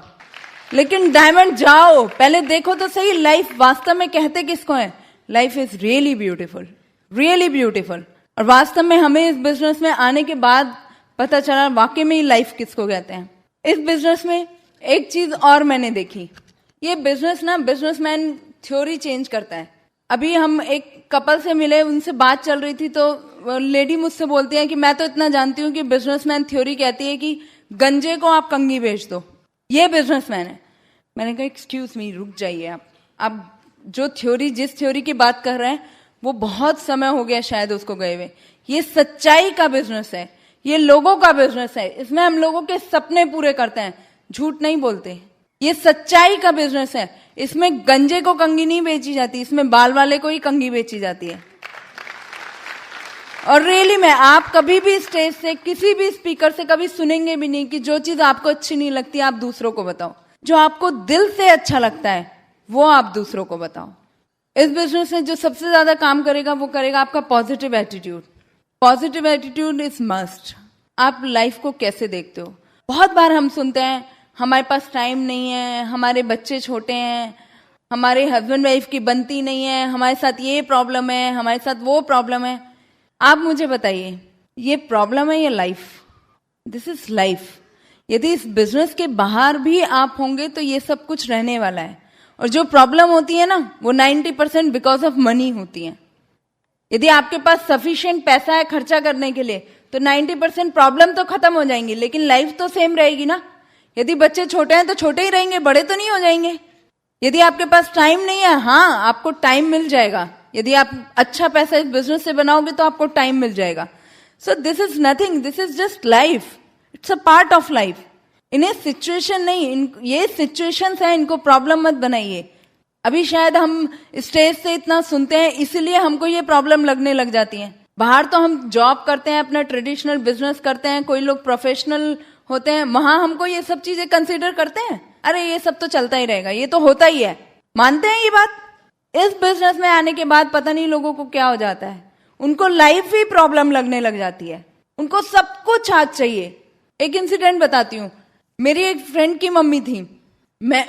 लेकिन डायमंड जाओ, पहले देखो तो सही लाइफ वास्तव में कहते किसको है। Life is really beautiful, really beautiful. और वास्तव में हमें इस बिजनेस में आने के बाद पता चला वाकई में लाइफ किसको कहते हैं। इस बिजनेस में एक चीज और मैंने देखी, ये बिजनेस ना बिजनेसमैन थ्योरी चेंज करता है। अभी हम एक कपल से मिले, उनसे बात चल रही थी तो लेडी मुझसे बोलती है कि मैं तो इतना जानती हूँ कि बिजनेसमैन थ्योरी कहती है कि गंजे को आप कंघी बेच दो, ये बिजनेसमैन है। मैंने कहा एक्सक्यूज मी, रुक जाइए आप जो थ्योरी, जिस थ्योरी की बात कर रहे हैं वो बहुत समय हो गया शायद उसको गए हुए। ये सच्चाई का बिजनेस है, ये लोगों का बिजनेस है, इसमें हम लोगों के सपने पूरे करते हैं, झूठ नहीं बोलते। ये सच्चाई का बिजनेस है, इसमें गंजे को कंघी नहीं बेची जाती, इसमें बाल वाले को ही कंघी बेची जाती है। और रियली में आप कभी भी स्टेज से किसी भी स्पीकर से कभी सुनेंगे भी नहीं कि जो चीज आपको अच्छी नहीं लगती आप दूसरों को बताओ। जो आपको दिल से अच्छा लगता है वो आप दूसरों को बताओ। इस बिजनेस में जो सबसे ज्यादा काम करेगा वो करेगा आपका positive attitude. Positive attitude is must. आप लाइफ को कैसे देखते हो? बहुत बार हम सुनते हैं हमारे पास टाइम नहीं है, हमारे बच्चे छोटे हैं, हमारे हस्बैंड वाइफ की बनती नहीं है, हमारे साथ ये प्रॉब्लम है, हमारे साथ वो प्रॉब्लम है। आप मुझे बताइए ये प्रॉब्लम है या लाइफ? This is life. यदि इस बिजनेस के बाहर भी आप होंगे तो ये सब कुछ रहने वाला है। और जो प्रॉब्लम होती है ना वो 90% बिकॉज ऑफ मनी होती है। यदि आपके पास सफिशिएंट पैसा है खर्चा करने के लिए तो 90% प्रॉब्लम तो खत्म हो जाएंगी, लेकिन लाइफ तो सेम रहेगी ना। यदि बच्चे छोटे हैं तो छोटे ही रहेंगे, बड़े तो नहीं हो जाएंगे। यदि आपके पास टाइम नहीं है, हाँ आपको टाइम मिल जाएगा। यदि आप अच्छा पैसा इस बिजनेस से बनाओगे तो आपको टाइम मिल जाएगा। So this is nothing, this is just life, it's a part of life. इन्हें सिचुएशन नहीं, ये सिचुएशंस है, इनको प्रॉब्लम मत बनाइए। अभी शायद हम स्टेज से इतना सुनते हैं इसीलिए हमको ये प्रॉब्लम लगने लग जाती है। बाहर तो हम जॉब करते हैं, अपना ट्रेडिशनल बिजनेस करते हैं, कोई लोग प्रोफेशनल होते हैं, वहां हमको ये सब चीजें कंसीडर करते हैं, अरे ये सब तो चलता ही रहेगा, ये तो होता ही है, मानते हैं ये बात। इस बिजनेस में आने के बाद पता नहीं लोगों को क्या हो जाता है, उनको लाइफ ही प्रॉब्लम लगने लग जाती है, उनको सब कुछ आज चाहिए। एक इंसिडेंट बताती हूँ। मेरी एक फ्रेंड की मम्मी थी,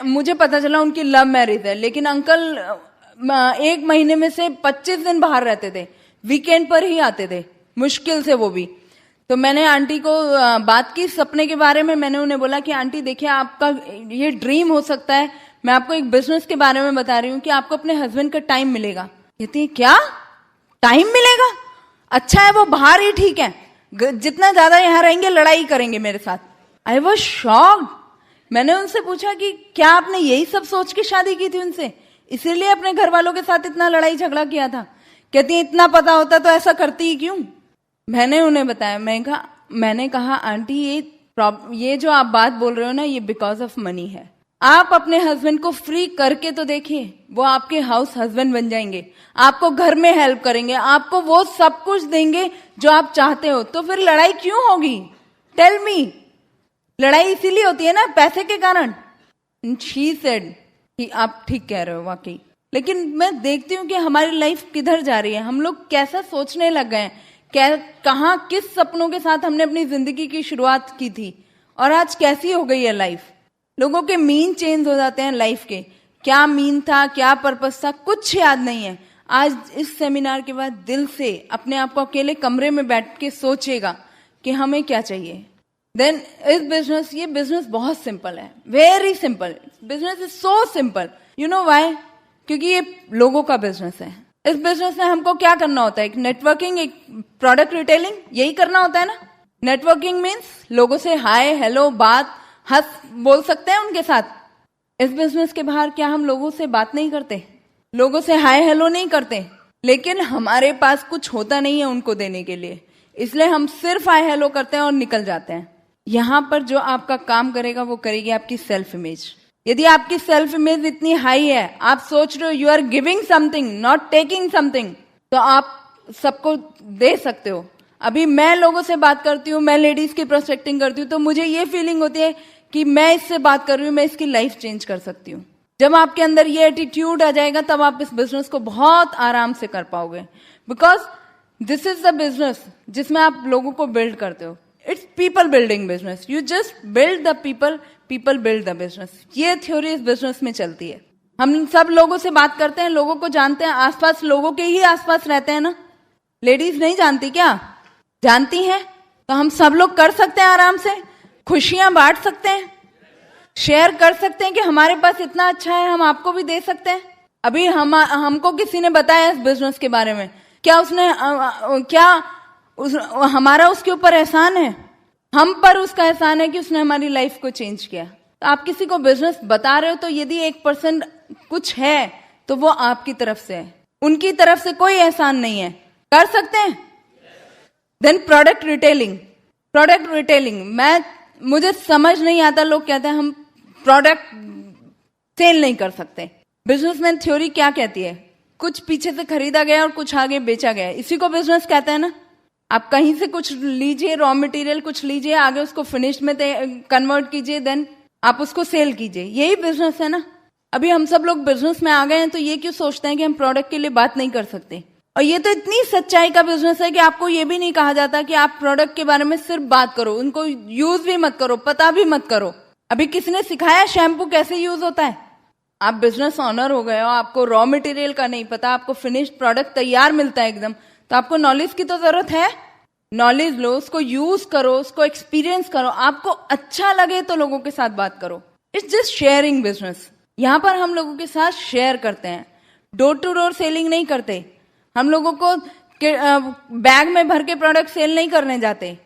मुझे पता चला उनकी लव मैरिज है, लेकिन अंकल 1 महीने में से 25 दिन बाहर रहते थे, वीकेंड पर ही आते थे, मुश्किल से वो भी। तो मैंने आंटी को बात की सपने के बारे में। मैंने उन्हें बोला कि आंटी देखिए आपका ये ड्रीम हो सकता है, मैं आपको एक बिजनेस के बारे में बता रही हूँ कि आपको अपने हस्बैंड का टाइम मिलेगा। कहती है क्या टाइम मिलेगा? अच्छा है वो बाहर ही ठीक है, जितना ज्यादा यहाँ रहेंगे लड़ाई करेंगे मेरे साथ। I was shocked. मैंने उनसे पूछा कि क्या आपने यही सब सोच के शादी की थी उनसे, इसीलिए अपने घर वालों के साथ इतना लड़ाई झगड़ा किया था? कहती है इतना पता होता तो ऐसा करती ही क्यों। मैंने उन्हें बताया, मैंने कहा आंटी ये जो आप बात बोल रहे हो ना ये बिकॉज ऑफ मनी है। आप अपने हस्बैंड को फ्री करके तो देखिए, वो आपके हाउस हस्बैंड बन जाएंगे, आपको घर में हेल्प करेंगे, आपको वो सब कुछ देंगे जो आप चाहते हो, तो फिर लड़ाई क्यों होगी? Tell me. लड़ाई इसीलिए होती है ना पैसे के कारण। शी सेड कि आप ठीक कह रहे हो वाकई। लेकिन मैं देखती हूँ कि हमारी लाइफ किधर जा रही है, हम लोग कैसा सोचने लग गए हैं, कहाँ किस सपनों के साथ हमने अपनी जिंदगी की शुरुआत की थी और आज कैसी हो गई है लाइफ। लोगों के मीन चेंज हो जाते हैं लाइफ के, क्या मीन था क्या पर्पस था कुछ याद नहीं है। आज इस सेमिनार के बाद दिल से अपने आप को अकेले कमरे में बैठ के सोचेगा कि हमें क्या चाहिए। देन ये बिजनेस बहुत सिंपल है, very simple. Business is so simple. You know why? क्योंकि ये लोगों का बिजनेस है। इस बिजनेस में हमको क्या करना होता है? एक नेटवर्किंग, एक प्रोडक्ट रिटेलिंग, यही करना होता है ना। नेटवर्किंग मीन्स लोगों से हाय हेलो बात हंस बोल सकते हैं उनके साथ। इस बिजनेस के बाहर क्या हम लोगों से बात नहीं करते, लोगों से हाय हेलो नहीं करते, लेकिन हमारे पास कुछ होता नहीं है उनको देने के लिए, इसलिए हम सिर्फ हाय हेलो करते हैं और निकल जाते हैं। यहाँ पर जो आपका काम करेगा वो करेगी आपकी सेल्फ इमेज। यदि आपकी सेल्फ इमेज इतनी हाई है, आप सोच रहे हो you are giving something not taking something, तो आप सबको दे सकते हो। अभी मैं लोगों से बात करती हूँ, मैं लेडीज की प्रोस्पेक्टिंग करती हूँ, तो मुझे ये फीलिंग होती है कि मैं इससे बात कर रही हूँ, मैं इसकी लाइफ चेंज कर सकती हूँ। जब आपके अंदर ये एटीट्यूड आ जाएगा तब आप इस बिजनेस को बहुत आराम से कर पाओगे, because this is the business जिसमें आप लोगों को बिल्ड करते हो। It's people building business. You just build the people, people build the business. ये थ्योरी इस बिजनेस में चलती है। हम सब लोगों से बात करते हैं, लोगों को जानते हैं, आसपास लोगों के ही आसपास रहते हैं ना। लेडीज नहीं जानती क्या? जानती हैं। तो हम सब लोग कर सकते हैं आराम से, खुशियां बांट सकते हैं, शेयर कर सकते हैं कि हमारे पास इतना अच्छा है, हम आपको भी दे सकते हैं। अभी हमको किसी ने बताया इस बिजनेस के बारे में, क्या उसने हमारा उसके ऊपर एहसान है? हम पर उसका एहसान है कि उसने हमारी लाइफ को चेंज किया। तो आप किसी को बिजनेस बता रहे हो तो यदि 1% कुछ है तो वो आपकी तरफ से है, उनकी तरफ से कोई एहसान नहीं है। कर सकते हैं। Then product retailing. Product retailing मुझे समझ नहीं आता, लोग कहते हैं हम प्रोडक्ट सेल नहीं कर सकते। बिजनेसमैन थ्योरी क्या कहती है? कुछ पीछे से खरीदा गया और कुछ आगे बेचा गया, इसी को बिजनेस कहते हैं ना। आप कहीं से कुछ लीजिए, रॉ मटेरियल कुछ लीजिए, आगे उसको फिनिश्ड में कन्वर्ट कीजिए, देन आप उसको सेल कीजिए। यही बिजनेस है ना। अभी हम सब लोग बिजनेस में आ गए हैं तो ये क्यों सोचते हैं कि हम प्रोडक्ट के लिए बात नहीं कर सकते। और ये तो इतनी सच्चाई का बिजनेस है कि आपको ये भी नहीं कहा जाता कि आप प्रोडक्ट के बारे में सिर्फ बात करो, उनको यूज भी मत करो, पता भी मत करो। अभी किसी ने सिखाया शैम्पू कैसे यूज होता है? आप बिजनेस ऑनर हो गए हो, आपको रॉ मटेरियल का नहीं पता, आपको फिनिश्ड प्रोडक्ट तैयार मिलता है एकदम, तो आपको नॉलेज की तो जरूरत है। नॉलेज लो, उसको यूज करो, उसको एक्सपीरियंस करो, आपको अच्छा लगे तो लोगों के साथ बात करो। It's just sharing business. यहाँ पर हम लोगों के साथ शेयर करते हैं, डोर टू डोर सेलिंग नहीं करते। हम लोगों को बैग में भर के प्रोडक्ट सेल नहीं करने जाते,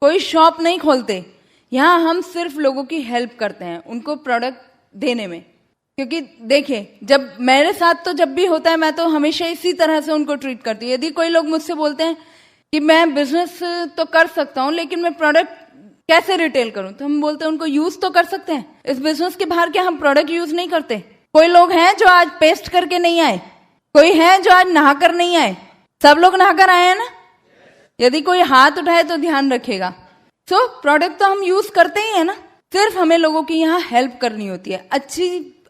कोई शॉप नहीं खोलते। यहाँ हम सिर्फ लोगों की हेल्प करते हैं उनको प्रोडक्ट देने में। क्योंकि देखिए, जब मेरे साथ तो जब भी होता है मैं तो हमेशा इसी तरह से उनको ट्रीट करती हूँ। यदि कोई लोग मुझसे बोलते हैं कि मैं बिजनेस तो कर सकता हूँ लेकिन मैं प्रोडक्ट कैसे रिटेल करूं, तो हम बोलते हैं उनको यूज तो कर सकते हैं। इस बिजनेस के बाहर क्या हम प्रोडक्ट यूज नहीं करते? कोई लोग हैं जो आज पेस्ट करके नहीं आए, कोई है जो आज नहाकर नहीं आए, सब लोग नहाकर आए हैं ना। यदि कोई हाथ उठाए तो ध्यान रखेगा। सो प्रोडक्ट तो हम यूज करते ही है ना, सिर्फ हमें लोगों की यहाँ हेल्प करनी होती है,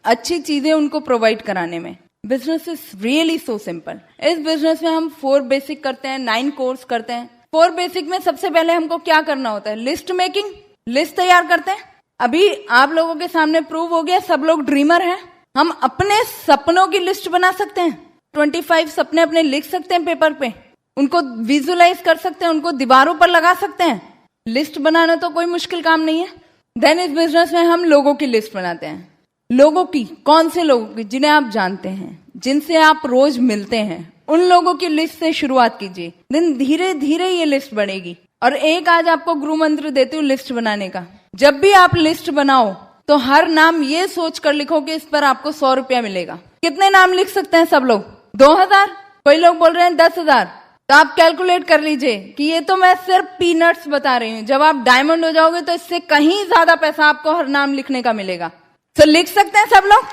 अच्छी चीजें उनको प्रोवाइड कराने में। Business is really so simple. इस बिजनेस में हम 4 बेसिक करते हैं, 9 कोर्स करते हैं। 4 बेसिक में सबसे पहले हमको क्या करना होता है? लिस्ट मेकिंग, लिस्ट तैयार करते हैं। अभी आप लोगों के सामने प्रूव हो गया सब लोग ड्रीमर हैं। हम अपने सपनों की लिस्ट बना सकते हैं, 25 सपने अपने लिख सकते हैं पेपर पे, उनको विजुअलाइज कर सकते हैं, उनको दीवारों पर लगा सकते हैं। लिस्ट बनाना तो कोई मुश्किल काम नहीं है। देन इस बिजनेस में हम लोगों की लिस्ट बनाते हैं। लोगों की, कौन से लोगों की? जिन्हें आप जानते हैं, जिनसे आप रोज मिलते हैं, उन लोगों की लिस्ट से शुरुआत कीजिए। देन धीरे धीरे ये लिस्ट बढ़ेगी। और एक आज आपको गुरु मंत्र देती हूँ लिस्ट बनाने का। जब भी आप लिस्ट बनाओ तो हर नाम ये सोच कर लिखो कि इस पर आपको 100 रुपया मिलेगा। कितने नाम लिख सकते हैं सब लोग? 2000? कोई लोग बोल रहे हैं 10,000। तो आप कैलकुलेट कर लीजिए कि ये तो मैं सिर्फ पीनट्स बता रही हूँ। जब आप डायमंड हो जाओगे तो इससे कहीं ज्यादा पैसा आपको हर नाम लिखने का मिलेगा। तो लिख सकते हैं सब लोग।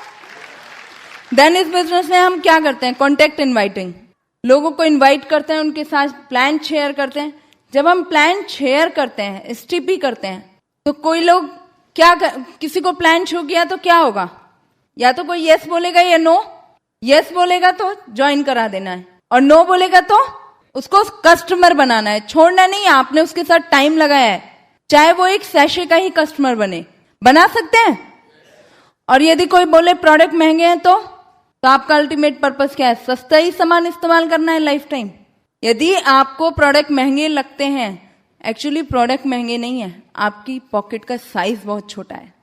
देन इस बिजनेस में हम क्या करते हैं? Contact inviting. लोगों को इनवाइट करते हैं, उनके साथ प्लान शेयर करते हैं। जब हम प्लान शेयर करते हैं, एसटीपी करते हैं, तो कोई लोग किसी को प्लान शो किया तो क्या होगा? या तो कोई यस बोलेगा या नो। यस बोलेगा तो ज्वाइन करा देना है, और नो बोलेगा तो उसको कस्टमर बनाना है, छोड़ना नहीं। आपने उसके साथ टाइम लगाया है, चाहे वो एक सैशे का ही कस्टमर बना सकते हैं। और यदि कोई बोले प्रोडक्ट महंगे हैं तो आपका अल्टीमेट पर्पस क्या है? सस्ता ही सामान इस्तेमाल करना है लाइफ टाइम। यदि आपको प्रोडक्ट महंगे लगते हैं, एक्चुअली प्रोडक्ट महंगे नहीं है, आपकी पॉकेट का साइज बहुत छोटा है।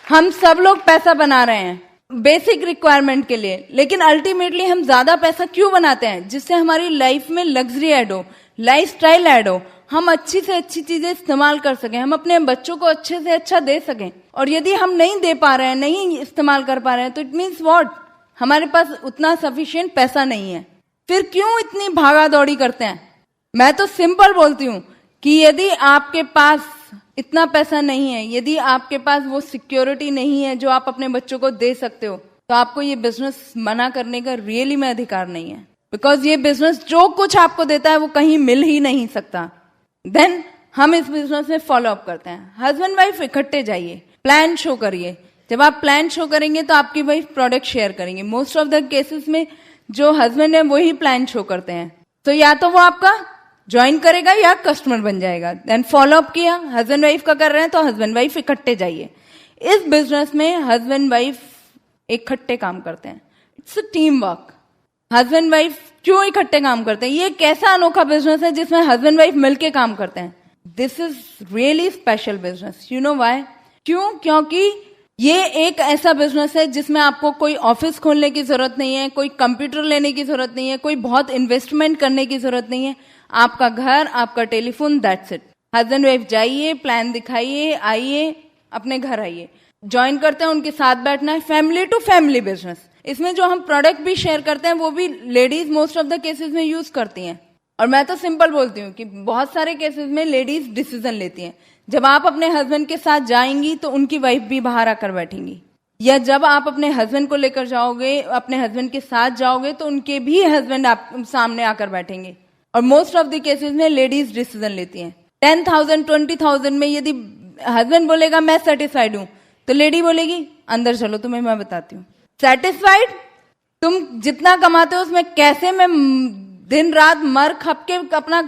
हम सब लोग पैसा बना रहे हैं बेसिक रिक्वायरमेंट के लिए, लेकिन अल्टीमेटली हम ज्यादा पैसा क्यों बनाते हैं? जिससे हमारी लाइफ में लग्जरी ऐड हो, लाइफ स्टाइल ऐड हो, हम अच्छी से अच्छी चीजें इस्तेमाल कर सकें, हम अपने बच्चों को अच्छे से अच्छा दे सकें। और यदि हम नहीं दे पा रहे हैं, नहीं इस्तेमाल कर पा रहे हैं, तो इट मीन्स व्हाट? हमारे पास उतना सफिशिएंट पैसा नहीं है। फिर क्यों इतनी भागा दौड़ी करते हैं? मैं तो सिंपल बोलती हूँ कि यदि आपके पास इतना पैसा नहीं है, यदि आपके पास वो सिक्योरिटी नहीं है जो आप अपने बच्चों को दे सकते हो, तो आपको ये बिजनेस मना करने का रियली में अधिकार नहीं है। बिकॉज ये बिजनेस जो कुछ आपको देता है वो कहीं मिल ही नहीं सकता। देन हम इस बिजनेस में फॉलो अप करते हैं। हस्बैंड वाइफ इकट्ठे जाइए, प्लान शो करिए। जब आप प्लान शो करेंगे तो आपकी वाइफ प्रोडक्ट शेयर करेंगे। मोस्ट ऑफ द केसेस में जो हस्बैंड है वही प्लान शो करते हैं, तो या तो वो आपका ज्वाइन करेगा या कस्टमर बन जाएगा। देन फॉलो अप किया, हस्बैंड वाइफ का कर रहे हैं तो हस्बैंड वाइफ इकट्ठे जाइए। इस बिजनेस में हस्बैंड वाइफ इकट्ठे काम करते हैं, it's a team work. Husband wife क्यों इकट्ठे काम करते हैं? ये कैसा अनोखा बिजनेस है जिसमें हस्बैंड वाइफ मिलके काम करते हैं? This is really special business. You know why? क्यों? क्योंकि ये एक ऐसा बिजनेस है जिसमें आपको कोई ऑफिस खोलने की जरूरत नहीं है, कोई कंप्यूटर लेने की जरूरत नहीं है, कोई बहुत इन्वेस्टमेंट करने की जरूरत नहीं है। आपका घर, आपका telephone, that's it. Husband wife जाइए, प्लान दिखाइए, आइए, अपने घर आइए, ज्वाइन करते हैं, उनके साथ बैठना है। Family to family business. इसमें जो हम प्रोडक्ट भी शेयर करते हैं वो भी ladies most of the cases में यूज करती हैं। और मैं तो सिंपल बोलती हूँ कि बहुत सारे केसेस में लेडीज डिसीजन लेती हैं। जब आप अपने हस्बैंड के साथ जाएंगी तो उनकी वाइफ भी बाहर आकर बैठेंगी, या जब आप अपने हस्बैंड को लेकर जाओगे, अपने हस्बैंड के साथ जाओगे, तो उनके भी हस्बैंड आप सामने आकर बैठेंगे। और मोस्ट ऑफ द केसेस में लेडीज डिसीजन लेती हैं। 10,000 20,000 में यदि हस्बैंड बोलेगा मैं सेटिस्फाइड हूं, तो लेडी बोलेगी अंदर चलो तुम्हें मैं बताती हूँ। सेटिस्फाइड? तुम जितना कमाते हो उसमें कैसे मैं दिन रात मर खप के अपना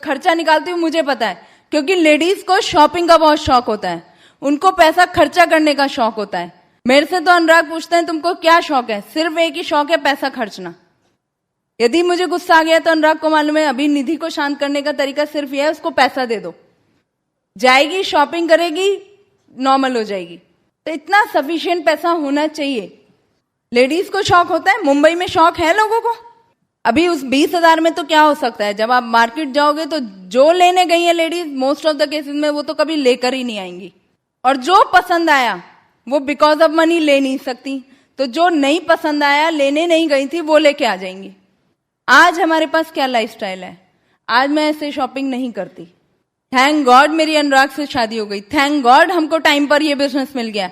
खर्चा निकालती हूँ मुझे पता है, क्योंकि लेडीज को शॉपिंग का बहुत शौक होता है, उनको पैसा खर्चा करने का शौक होता है। मेरे से तो अनुराग पूछते हैं तुमको क्या शौक है, सिर्फ एक ही शौक है, पैसा खर्चना। यदि मुझे गुस्सा आ गया तो अनुराग को मालूम है अभी निधि को शांत करने का तरीका सिर्फ यह है उसको पैसा दे दो, जाएगी शॉपिंग करेगी नॉर्मल हो जाएगी। तो इतना सफिशिएंट पैसा होना चाहिए। लेडीज को शौक होता है, मुंबई में शौक है लोगों को। अभी उस 20,000 में तो क्या हो सकता है, जब आप मार्केट जाओगे तो जो लेने गई है ladies most of the cases में वो तो कभी लेकर ही नहीं आएंगी, और जो पसंद आया वो बिकॉज ऑफ मनी ले नहीं सकती, तो जो नहीं पसंद आया लेने नहीं गई थी वो लेके आ जाएंगी। आज हमारे पास क्या लाइफस्टाइल है, आज मैं ऐसे शॉपिंग नहीं करती। थैंक गॉड मेरी अनुराग से शादी हो गई, थैंक गॉड हमको टाइम पर ये बिजनेस मिल गया।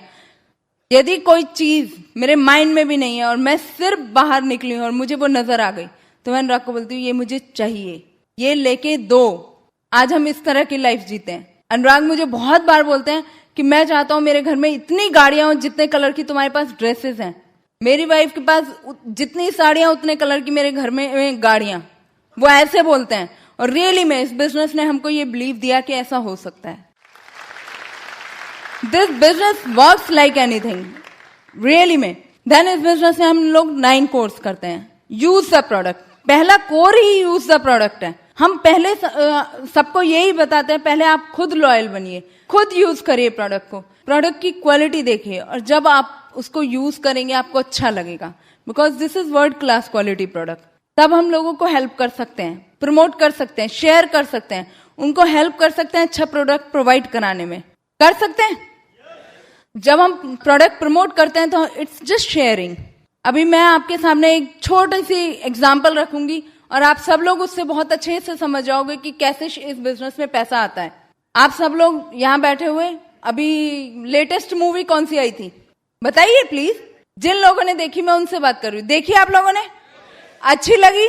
यदि कोई चीज मेरे माइंड में भी नहीं है और मैं सिर्फ बाहर निकली हूं और मुझे वो नजर आ गई तो मैं अनुराग को बोलती हूँ ये मुझे चाहिए, ये लेके दो। आज हम इस तरह की लाइफ जीते हैं। अनुराग मुझे बहुत बार बोलते हैं कि मैं चाहता हूं मेरे घर में इतनी गाड़ियां हो जितने कलर की तुम्हारे पास ड्रेसेस हैं, मेरी वाइफ के पास जितनी साड़ियां उतने कलर की मेरे घर में गाड़ियां। वो ऐसे बोलते हैं और रियली में इस बिजनेस ने हमको ये बिलीव दिया कि ऐसा हो सकता है। This business works like anything really में। देन इस बिजनेस में हम लोग 9 कोर्स करते हैं। यूज द प्रोडक्ट, पहला core he use the product है। हम पहले सबको यही बताते हैं पहले आप खुद लॉयल बनिए, खुद यूज करिए प्रोडक्ट को, प्रोडक्ट की क्वालिटी देखिए, और जब आप उसको यूज करेंगे आपको अच्छा लगेगा, because this is world class quality product. तब हम लोगों को हेल्प कर सकते हैं, प्रमोट कर सकते हैं, शेयर कर सकते हैं, उनको हेल्प कर सकते हैं अच्छा प्रोडक्ट प्रोवाइड कराने में। कर सकते हैं? जब हम प्रोडक्ट प्रमोट करते हैं तो इट्स जस्ट शेयरिंग। अभी मैं आपके सामने एक छोटी सी एग्जांपल रखूंगी और आप सब लोग उससे बहुत अच्छे से समझ जाओगे कि कैसे इस बिजनेस में पैसा आता है। आप सब लोग यहाँ बैठे हुए अभी लेटेस्ट मूवी कौन सी आई थी बताइए प्लीज। जिन लोगों ने देखी मैं उनसे बात कर रही हूँ, देखी आप लोगों ने? अच्छी लगी?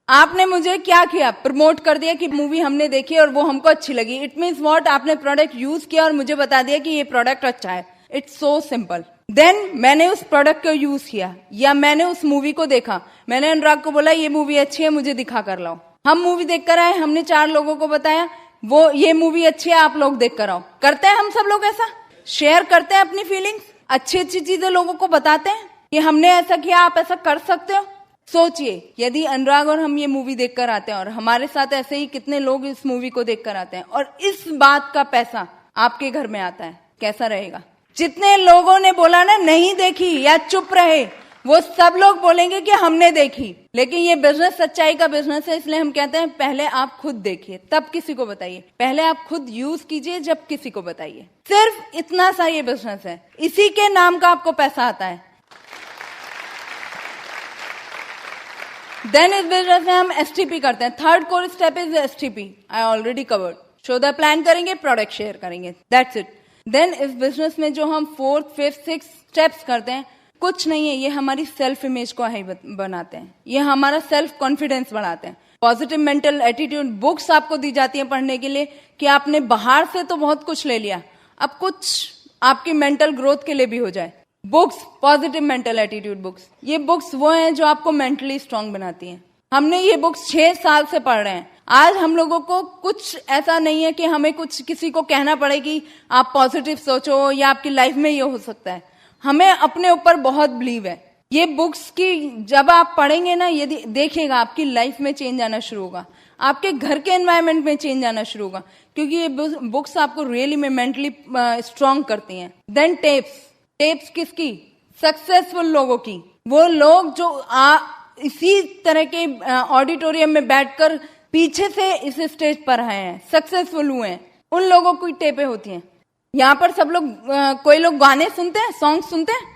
आपने मुझे क्या किया, प्रमोट कर दिया कि मूवी हमने देखी और वो हमको अच्छी लगी। इट मीन्स व्हाट, आपने प्रोडक्ट यूज किया और मुझे बता दिया कि ये प्रोडक्ट अच्छा है। It's so simple. देन मैंने उस प्रोडक्ट को यूज किया या मैंने उस मूवी को देखा, मैंने अनुराग को बोला ये मूवी अच्छी है मुझे दिखा कर लाओ। हम मूवी देख कर आए, हमने 4 लोगों को बताया वो ये मूवी अच्छी है आप लोग देख कर आओ। करते हैं हम सब लोग ऐसा? शेयर करते हैं अपनी फीलिंग्स, अच्छी अच्छी चीजें लोगों को बताते हैं कि हमने ऐसा किया आप ऐसा कर सकते हो। सोचिए यदि अनुराग और हम ये मूवी देखकर आते हैं और हमारे साथ ऐसे ही कितने लोग इस मूवी को देखकर आते हैं और इस बात का पैसा आपके घर में आता है, कैसा रहेगा? जितने लोगों ने बोला ना नहीं देखी या चुप रहे, वो सब लोग बोलेंगे कि हमने देखी। लेकिन ये बिजनेस सच्चाई का बिजनेस है, इसलिए हम कहते हैं पहले आप खुद देखिए तब किसी को बताइए, पहले आप खुद यूज कीजिए जब किसी को बताइए। सिर्फ इतना सा ये बिजनेस है, इसी के नाम का आपको पैसा आता है। देन इस बिजनेस में हम एसटीपी करते हैं। 3rd core step is STP, I already covered. Show the plan करेंगे, प्रोडक्ट शेयर करेंगे, दैट्स इट। देन इस बिजनेस में जो हम 4th 5th 6th स्टेप्स करते हैं कुछ नहीं है, ये हमारी सेल्फ इमेज को हाई बनाते हैं, ये हमारा सेल्फ कॉन्फिडेंस बढ़ाते हैं। पॉजिटिव मेंटल एटीट्यूड बुक्स आपको दी जाती है पढ़ने के लिए कि आपने बाहर से तो बहुत कुछ ले लिया, अब कुछ आपकी मेंटल ग्रोथ के लिए भी हो जाए। Books, positive mental attitude books, ये बुक्स वो हैं जो आपको मेंटली स्ट्रांग बनाती हैं। हमने ये बुक्स 6 साल से पढ़ रहे हैं। आज हम लोगों को कुछ ऐसा नहीं है कि हमें कुछ किसी को कहना पड़े कि आप पॉजिटिव सोचो या आपकी लाइफ में ये हो सकता है। हमें अपने ऊपर बहुत बिलीव है। ये बुक्स की जब आप पढ़ेंगे ना, यदि देखिएगा आपकी लाइफ में चेंज आना शुरू होगा, आपके घर के एनवायरनमेंट में चेंज आना शुरू होगा, क्योंकि ये बुक्स आपको रियली में मेंटली स्ट्रांग करती हैं। देन टेप्स किसकी? सक्सेसफुल लोगों की। वो लोग जो इसी तरह के ऑडिटोरियम में बैठकर पीछे से इस स्टेज पर आए हैं, सक्सेसफुल हुए हैं, उन लोगों की टेपें होती हैं। यहाँ पर सब लोग कोई लोग गाने सुनते हैं, सॉन्ग सुनते हैं।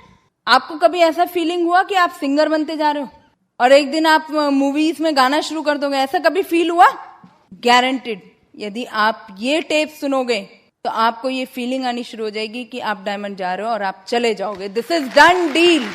आपको कभी ऐसा फीलिंग हुआ कि आप सिंगर बनते जा रहे हो और एक दिन आप मूवीज में गाना शुरू कर दोगे? ऐसा कभी फील हुआ? गारंटेड यदि आप ये टेप सुनोगे तो आपको ये फीलिंग आनी शुरू हो जाएगी कि आप डायमंड जा रहे हो और आप चले जाओगे। This is done deal.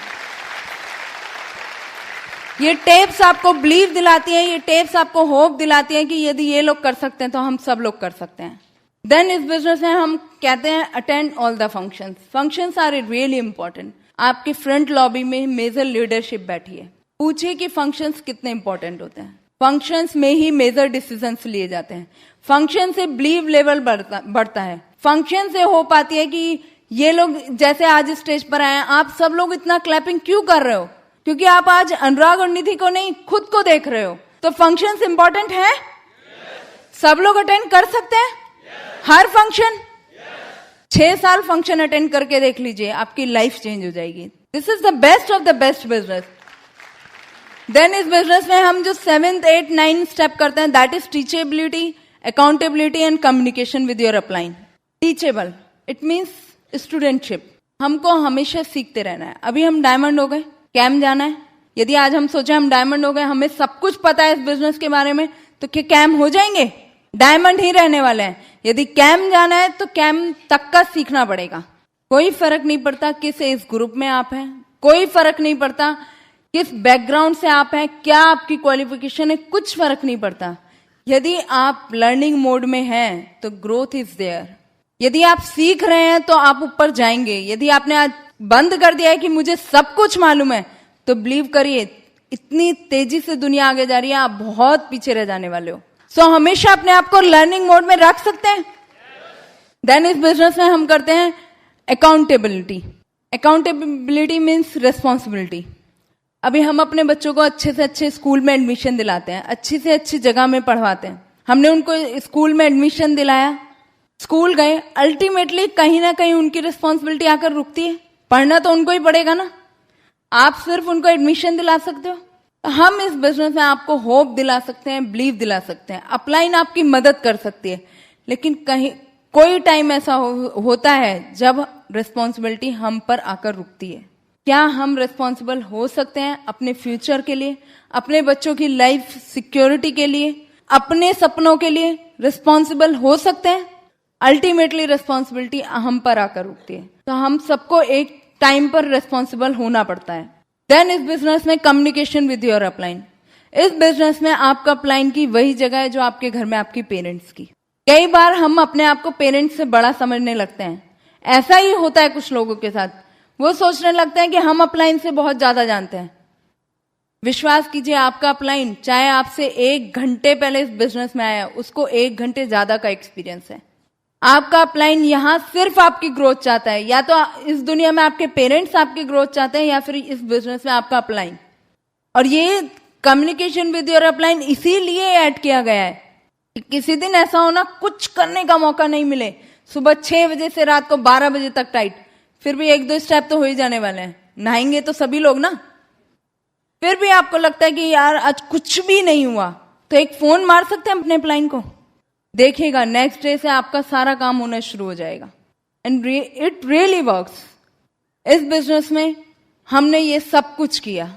ये टेप्स आपको बिलीव दिलाती हैं, ये टेप्स आपको होप दिलाती हैं कि यदि ये लोग कर सकते हैं तो हम सब लोग कर सकते हैं। देन इस बिजनेस में हम कहते हैं attend all the functions. Functions are really important. आपके फ्रंट लॉबी में मेजर लीडरशिप बैठी है, पूछिए कि फंक्शंस कितने इंपॉर्टेंट होते हैं। फंक्शंस में ही मेजर डिसीजंस लिए जाते हैं। फंक्शन से बिलीव लेवल बढ़ता है। फंक्शन से होप आती है कि ये लोग जैसे आज स्टेज पर आए हैं, आप सब लोग इतना क्लैपिंग क्यों कर रहे हो? क्योंकि आप आज अनुराग और निधि को नहीं, खुद को देख रहे हो। तो फंक्शंस इंपॉर्टेंट है? सब लोग अटेंड कर सकते हैं हर फंक्शन? 6 साल फंक्शन अटेंड करके देख लीजिए, आपकी लाइफ चेंज हो जाएगी। This is the best of the best business. Then इस बिजनेस में हम जो 7th, 8th, 9th स्टेप करते हैं, that is teachability, accountability and communication with your upline. Teachable it means studentship. हमको हमेशा सीखते रहना है। अभी हम डायमंड हो गए, कैम जाना है। यदि आज हम सोचे हम डायमंड हो गए, हमें सब कुछ पता है इस बिजनेस के बारे में, तो क्या कैम हो जाएंगे? डायमंड ही रहने वाले हैं। यदि कैम जाना है तो कैम तक का सीखना पड़ेगा। कोई फर्क नहीं पड़ता किस एज ग्रुप में आप हैं, कोई फर्क नहीं पड़ता किस बैकग्राउंड से आप हैं, क्या आपकी क्वालिफिकेशन है, कुछ फर्क नहीं पड़ता। यदि आप लर्निंग मोड में हैं तो ग्रोथ इज देयर। यदि आप सीख रहे हैं तो आप ऊपर जाएंगे। यदि आपने आज बंद कर दिया है कि मुझे सब कुछ मालूम है, तो बिलीव करिए इतनी तेजी से दुनिया आगे जा रही है, आप बहुत पीछे रह जाने वाले हो। सो हमेशा अपने आप को लर्निंग मोड में रख सकते हैं। देन इस बिजनेस में हम करते हैं अकाउंटेबिलिटी। Accountability means responsibility. अभी हम अपने बच्चों को अच्छे से अच्छे स्कूल में एडमिशन दिलाते हैं, अच्छी से अच्छी जगह में पढ़वाते हैं। हमने उनको स्कूल में एडमिशन दिलाया, स्कूल गए, अल्टीमेटली कहीं ना कहीं उनकी रिस्पॉन्सिबिलिटी आकर रुकती है। पढ़ना तो उनको ही पड़ेगा ना। आप सिर्फ उनको एडमिशन दिला सकते हो। हम इस बिजनेस में आपको होप दिला सकते हैं, बिलीव दिला सकते हैं। अपलाइन आपकी मदद कर सकती है, लेकिन कहीं कोई टाइम ऐसा होता है जब रिस्पॉन्सिबिलिटी हम पर आकर रुकती है। क्या हम रिस्पॉन्सिबल हो सकते हैं अपने फ्यूचर के लिए, अपने बच्चों की लाइफ सिक्योरिटी के लिए, अपने सपनों के लिए रिस्पॉन्सिबल हो सकते हैं? अल्टीमेटली रिस्पॉन्सिबिलिटी हम पर आकर रुकती है। तो हम सबको एक टाइम पर रिस्पॉन्सिबल होना पड़ता है। देन इस बिजनेस में कम्युनिकेशन विद योर अपलाइन। इस बिजनेस में आपका अपलाइन की वही जगह है जो आपके घर में आपकी पेरेंट्स की। कई बार हम अपने आप को पेरेंट्स से बड़ा समझने लगते हैं। ऐसा ही होता है कुछ लोगों के साथ। वो सोचने लगते हैं कि हम अपलाइन से बहुत ज्यादा जानते हैं। विश्वास कीजिए, आपका अपलाइन चाहे आपसे 1 घंटे पहले इस बिजनेस में आया, उसको 1 घंटे ज्यादा का एक्सपीरियंस है। आपका अपलाइन यहां सिर्फ आपकी ग्रोथ चाहता है। या तो इस दुनिया में आपके पेरेंट्स आपकी ग्रोथ चाहते हैं, या फिर इस बिजनेस में आपका अपलाइन। और ये कम्युनिकेशन विद योर अपलाइन इसीलिए ऐड किया गया है कि किसी दिन ऐसा होना कुछ करने का मौका नहीं मिले, सुबह 6 बजे से रात को 12 बजे तक टाइट, फिर भी 1-2 स्टेप तो हो ही जाने वाले हैं। नहाएंगे तो सभी लोग ना। फिर भी आपको लगता है कि यार आज कुछ भी नहीं हुआ, तो एक फोन मार सकते हैं अपने अपलाइन को। देखिएगा नेक्स्ट डे से आपका सारा काम होना शुरू हो जाएगा। And it really works. इस बिजनेस में हमने ये सब कुछ किया।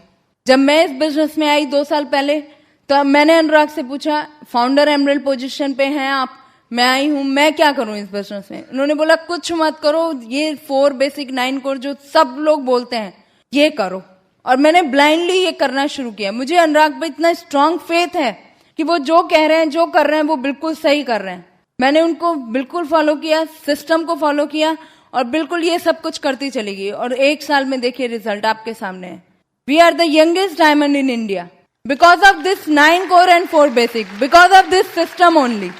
जब मैं इस बिजनेस में आई 2 साल पहले, तो मैंने अनुराग से पूछा, फाउंडर एमरल्ड पोजीशन पे हैं आप, मैं आई हूं, मैं क्या करूं इस बिजनेस में? उन्होंने बोला कुछ मत करो, ये 4 बेसिक 9 कोर जो सब लोग बोलते हैं ये करो। और मैंने ब्लाइंडली ये करना शुरू किया। मुझे अनुराग पे इतना स्ट्रांग फेथ है कि वो जो कह रहे हैं, जो कर रहे हैं, वो बिल्कुल सही कर रहे हैं। मैंने उनको बिल्कुल फॉलो किया, सिस्टम को फॉलो किया, और बिल्कुल ये सब कुछ करती चली गई। और 1 साल में देखिए रिजल्ट आपके सामने है। We are the youngest diamond in India because of this 9 core and 4 basic, because of this system only.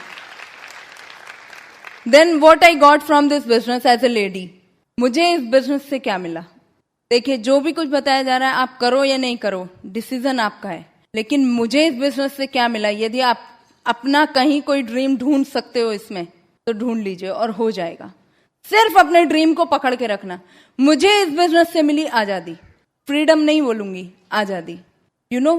Then what I got from this business as a lady. मुझे इस बिजनेस से क्या मिला? देखिए, जो भी कुछ बताया जा रहा है, आप करो या नहीं करो, डिसीजन आपका है। लेकिन मुझे इस बिजनेस से क्या मिला? यदि आप अपना कहीं कोई ड्रीम ढूंढ सकते हो इसमें, तो ढूंढ लीजिए और हो जाएगा। सिर्फ अपने ड्रीम को पकड़ के रखना। मुझे इस बिजनेस से मिली आजादी। फ्रीडम नहीं बोलूंगी, आजादी। यू नो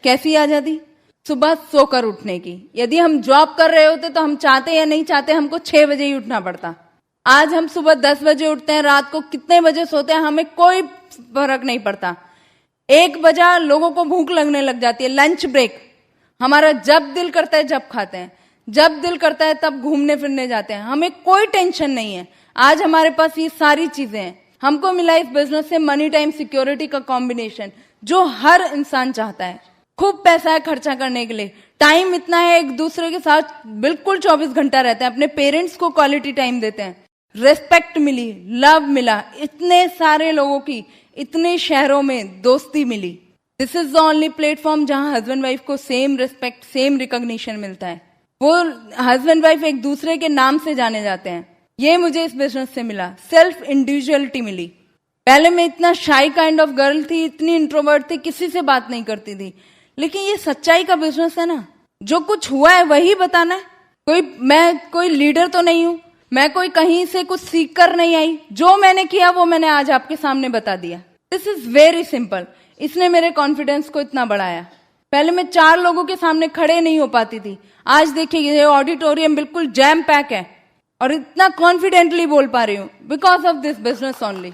कैसी आजादी? सुबह सोकर उठने की। यदि हम जॉब कर रहे होते तो हम चाहते या नहीं चाहते हमको 6 बजे ही उठना पड़ता। आज हम सुबह 10 बजे उठते हैं, रात को कितने बजे सोते हैं हमें कोई फर्क नहीं पड़ता। 1 बजा लोगों को भूख लगने लग जाती है, लंच ब्रेक। हमारा जब दिल करता है जब खाते हैं, जब दिल करता है तब घूमने फिरने जाते हैं, हमें कोई टेंशन नहीं है। आज हमारे पास ये सारी चीजें हैं। हमको मिला इस बिजनेस से मनी टाइम सिक्योरिटी का कॉम्बिनेशन। जो हर इंसान चाहता है। खूब पैसा है खर्चा करने के लिए, टाइम इतना है, एक दूसरे के साथ बिल्कुल 24 घंटा रहते हैं, अपने पेरेंट्स को क्वालिटी टाइम देते हैं, रेस्पेक्ट मिली, लव मिला, इतने सारे लोगों की इतने शहरों में दोस्ती मिली। This is the only platform जहां हस्बैंड वाइफ को सेम रिस्पेक्ट, सेम रिकॉग्निशन मिलता है। वो हस्बैंड वाइफ एक दूसरे के नाम से जाने जाते हैं। ये मुझे इस बिजनेस से मिला, सेल्फ इंडिविजुअलिटी मिली। पहले मैं इतना शाई काइंड ऑफ गर्ल थी, इतनी इंट्रोवर्ट थी, किसी से बात नहीं करती थी, लेकिन ये सच्चाई का बिजनेस है ना, जो कुछ हुआ है वही बताना है। मैं कोई लीडर तो नहीं हूं, मैं कोई कहीं से कुछ सीख कर नहीं आई, जो मैंने किया वो मैंने आज आपके सामने बता दिया। This is very simple. इसने मेरे कॉन्फिडेंस को इतना बढ़ाया। पहले मैं 4 लोगों के सामने खड़े नहीं हो पाती थी, आज देखिए ये ऑडिटोरियम बिल्कुल जैम पैक है और इतना कॉन्फिडेंटली बोल पा रही हूं because of this business only.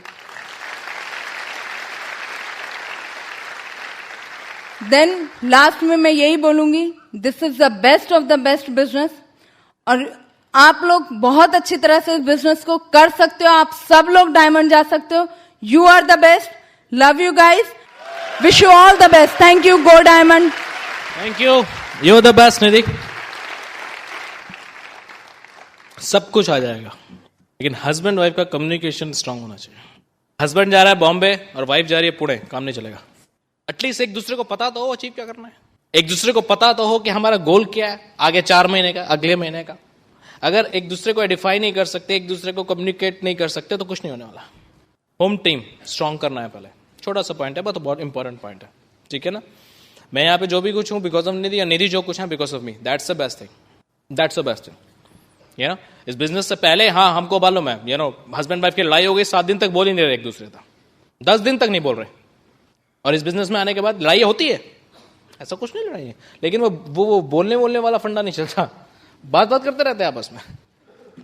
Then last में मैं यही बोलूंगी, this is the best of the best business, और आप लोग बहुत अच्छी तरह से इस बिजनेस को कर सकते हो। आप सब लोग डायमंड जा सकते हो। You are the best. Love you guys, wish you all the best. Thank you, go diamond. Thank you, you are the best Nidhi. सब कुछ आ जाएगा, लेकिन हस्बैंड वाइफ का कम्युनिकेशन स्ट्रांग होना चाहिए। हस्बैंड जा रहा है बॉम्बे और वाइफ जा रही है पुणे, काम नहीं चलेगा। एटलीस्ट एक दूसरे को पता तो हो अचीव क्या करना है, एक दूसरे को पता तो हो कि हमारा गोल क्या है आगे 4 महीने का, अगले महीने का। अगर एक दूसरे को आइडेंटिफाई नहीं कर सकते, एक दूसरे को कम्युनिकेट नहीं कर सकते, तो कुछ नहीं होने वाला। होम टीम स्ट्रांग करना है पहले। छोटा सा पॉइंट है, बहुत बहुत इंपॉर्टेंट पॉइंट है, ठीक है ना। मैं यहाँ पे जो भी कुछ हूँ बिकॉज ऑफ निधि, या निधि जो कुछ है because of me. That's the best thing, that's the best thing. You know, इस बिजनेस से पहले हाँ हमको मालूम है, यू नो, हस्बैंड वाइफ की लड़ाई हो गई, 7 दिन तक बोल ही नहीं रहे एक दूसरे तक, 10 दिन तक नहीं बोल रहे। और इस बिजनेस में आने के बाद लड़ाई होती है, ऐसा कुछ नहीं लड़ाई है, लेकिन वो बोलने वाला फंडा नहीं चलता, बात करते रहते हैं आपस में।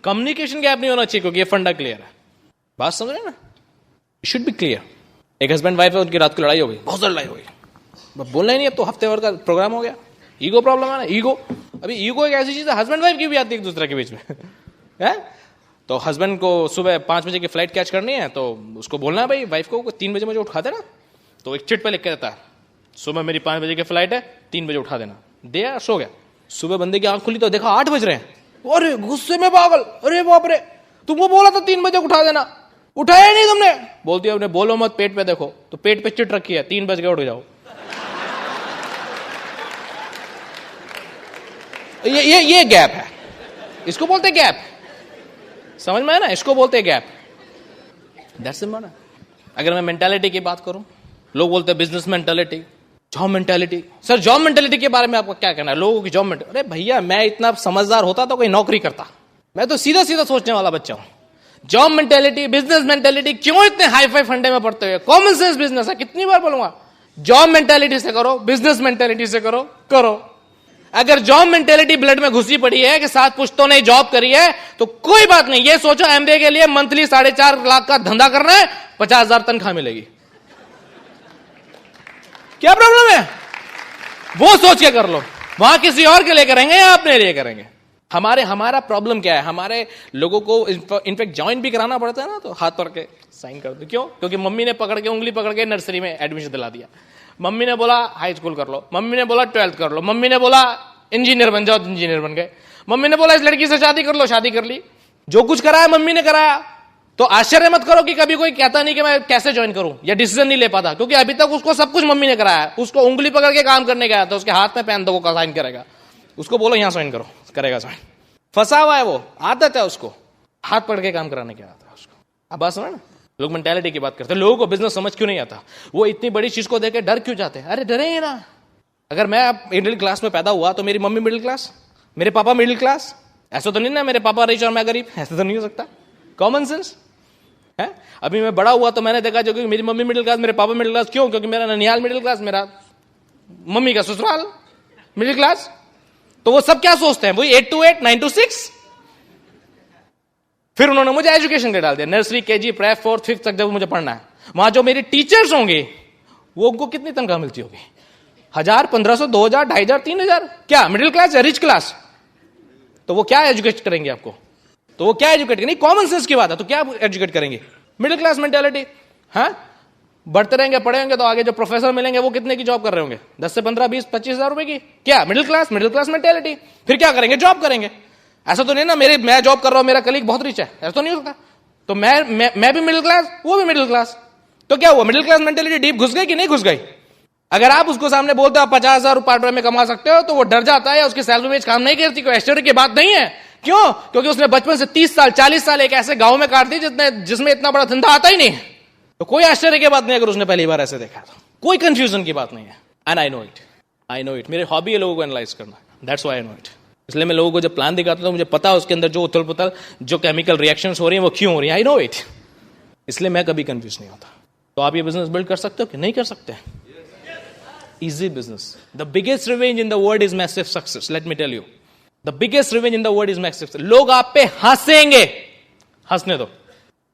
कम्युनिकेशन गैप नहीं होना चाहिए, क्योंकि ये फंडा क्लियर है। बात समझ रहे ना, शुड बी क्लियर। एक हस्बैंड वाइफ है, उनकी रात को लड़ाई हो गई, बहुत सारी लड़ाई हो गई, बोलना ही नहीं, अब तो हफ्ते भर का प्रोग्राम हो गया। ईगो प्रॉब्लम है ना, ईगो। अभी ईगो एक ऐसी चीज है, हस्बैंड वाइफ की भी आती है एक दूसरे के बीच में है। तो हस्बैंड को सुबह 5 बजे की फ्लाइट कैच करनी है, तो उसको बोलना है भाई वाइफ को 3 बजे मुझे उठा देना। तो एक चिट पे लिख के देता है, सुबह मेरी 5 बजे की फ्लाइट है, 3 बजे उठा देना। दिया, सो गया। सुबह बंदे की आंख खुली तो देखा 8 बज रहे हैं, अरे गुस्से में पागल, अरे बाप रे, तुमको बोला था 3 बजे उठा देना, उठाया नहीं तुमने। बोलती है, बोलो मत, पेट पे देखो, तो पेट पे चिट रखी है, 3 बज गए उठ जाओ। ये गैप है, इसको बोलते गैप। समझ में है ना, इसको बोलते गैप। That's important. अगर मैं मेंटालिटी की बात करूं, लोग बोलते हैं business mentality, job mentality. Sir job mentality के बारे में आपको क्या कहना है, लोगों की जॉब मेंटालिटी? अरे भैया, मैं इतना समझदार होता तो कोई नौकरी करता, मैं तो सीधा सीधा सोचने वाला बच्चा हूं। जॉब मेंटालिटी, बिजनेस मेंटालिटी, क्यों इतने हाई फाई फंडे में पड़ते हुए? कॉमन सेंस बिजनेस है, कितनी बार बोलूंगा। जॉब मेंटालिटी से करो, बिजनेस मेंटालिटी से करो। अगर जॉब मेंटालिटी ब्लड में घुसी पड़ी है कि 7 पुश्तों ने जॉब करी है, तो कोई बात नहीं। ये सोचो एमबीए के लिए मंथली 4.5 लाख का धंधा करना है, 50,000 तनख्वाह मिलेगी, क्या प्रॉब्लम है? वो सोच के कर लो। वहां किसी और के लिए करेंगे या अपने लिए करेंगे? हमारा प्रॉब्लम क्या है, हमारे लोगों को इनफैक्ट ज्वाइन भी कराना पड़ता है ना, तो हाथ पकड़ के साइन कर दो। क्यों? क्योंकि मम्मी ने पकड़ के, उंगली पकड़ के नर्सरी में एडमिशन दिला दिया, मम्मी ने बोला हाई स्कूल कर लो, मम्मी ने बोला 12th कर लो, मम्मी ने बोला इंजीनियर बन जाओ, इंजीनियर बन गए, मम्मी ने बोला इस लड़की से शादी कर लो, शादी कर ली। जो कुछ कराया मम्मी ने कराया। तो आश्चर्य मत करो कि कभी कोई कहता नहीं कि मैं कैसे ज्वाइन करूं, या डिसीजन नहीं ले पाता, क्योंकि अभी तक उसको सब कुछ मम्मी ने कराया। उसको उंगली पकड़ के काम करने गया था, उसके हाथ में पेन दो, वो साइन करेगा, उसको बोलो यहां साइन करो, करेगा साइन। फंसा हुआ है, वो आदत है उसको, हाथ पकड़ के काम कराने की आदत है उसको। अब बात समझ ना, लोग मेंटालिटी की बात करते हैं। लोगों को बिजनेस समझ क्यों नहीं आता, वो इतनी बड़ी चीज को देख के डर क्यों जाते हैं? अरे डरेंगे ना। अगर मैं मिडिल क्लास में पैदा हुआ तो मेरी मम्मी मिडिल क्लास, मेरे पापा मिडिल क्लास, ऐसा तो नहीं ना मेरे पापा रिच और मैं गरीब, ऐसा तो नहीं हो सकता। कॉमन सेंस है। अभी मैं बड़ा हुआ तो मैंने देखा जो कि मेरी मम्मी मिडिल क्लास, मेरे पापा मिडिल क्लास। क्यों? क्योंकि मेरा ननिहाल मिडिल क्लास, मेरा मम्मी का ससुराल मिडिल क्लास। तो वो सब क्या सोचते हैं, वही 8 to 8, 9 to 6। फिर उन्होंने मुझे एजुकेशन के डाल दिया, nursery, KG, prep, 4th 5th तक जब मुझे पढ़ना है। वहां जो मेरी टीचर्स होंगे वो उनको कितनी तनख्वाह मिलती होगी? 1000, 1500, 2000, 2500, 3000। क्या मिडिल क्लास या रिच क्लास? तो वो क्या एजुकेट करेंगे आपको? तो वो क्या एजुकेट करेंगे? कॉमन सेंस की बात है, तो क्या एजुकेट करेंगे? Middle class mentality. हाँ, बढ़ते रहेंगे, पढ़े होंगे तो आगे जो प्रोफेसर मिलेंगे वो कितने की जॉब कर रहे होंगे? 10 से 15, 20, 25 हजार रुपए की। क्या मिडिल क्लास मेंटेलिटी। फिर क्या करेंगे? जॉब करेंगे। ऐसा तो नहीं ना मैं जॉब कर रहा हूं, मेरा कलीग बहुत रिच है, ऐसा तो नहीं होता। तो मैं भी मिडिल क्लास, वो भी मिडिल क्लास, तो क्या हुआ? मिडिल क्लास मेंटेलिटी डीप घुस गई कि नहीं घुस गई? अगर आप उसको सामने बोलते हो आप 50,000 पार्ट टाइम में कमा सकते हो, तो वो डर जाता है, या उसकी सैलरी वेज काम नहीं करती। कोई आश्चर्य की बात नहीं है। क्यों? क्योंकि उसने बचपन से 30 साल 40 साल एक ऐसे गांव में काट दी जिसमें इतना बड़ा धंधा आता ही नहीं। तो कोई आश्चर्य की बात नहीं अगर उसने पहली बार ऐसे देखा तो। कोई कंफ्यूजन की बात नहीं है। And I know it. मेरी हॉबी है लोगों को एनालाइज करना। That's why I know it. इसलिए मैं लोगों को जब प्लान दिखाता हूं तो मुझे पता है उसके अंदर जो उथल पुथल, जो केमिकल रिएक्शंस हो रही हैं वो क्यों हो रही हैं। I know it. इसलिए मैं कभी कंफ्यूज नहीं होता। तो आप ये बिजनेस बिल्ड कर सकते हो कि नहीं कर सकते? Easy business. The biggest revenge in the world is massive success. Let me tell you. The biggest revenge in the world is massive success. लोग आप पे हंसेंगे, हंसने दो,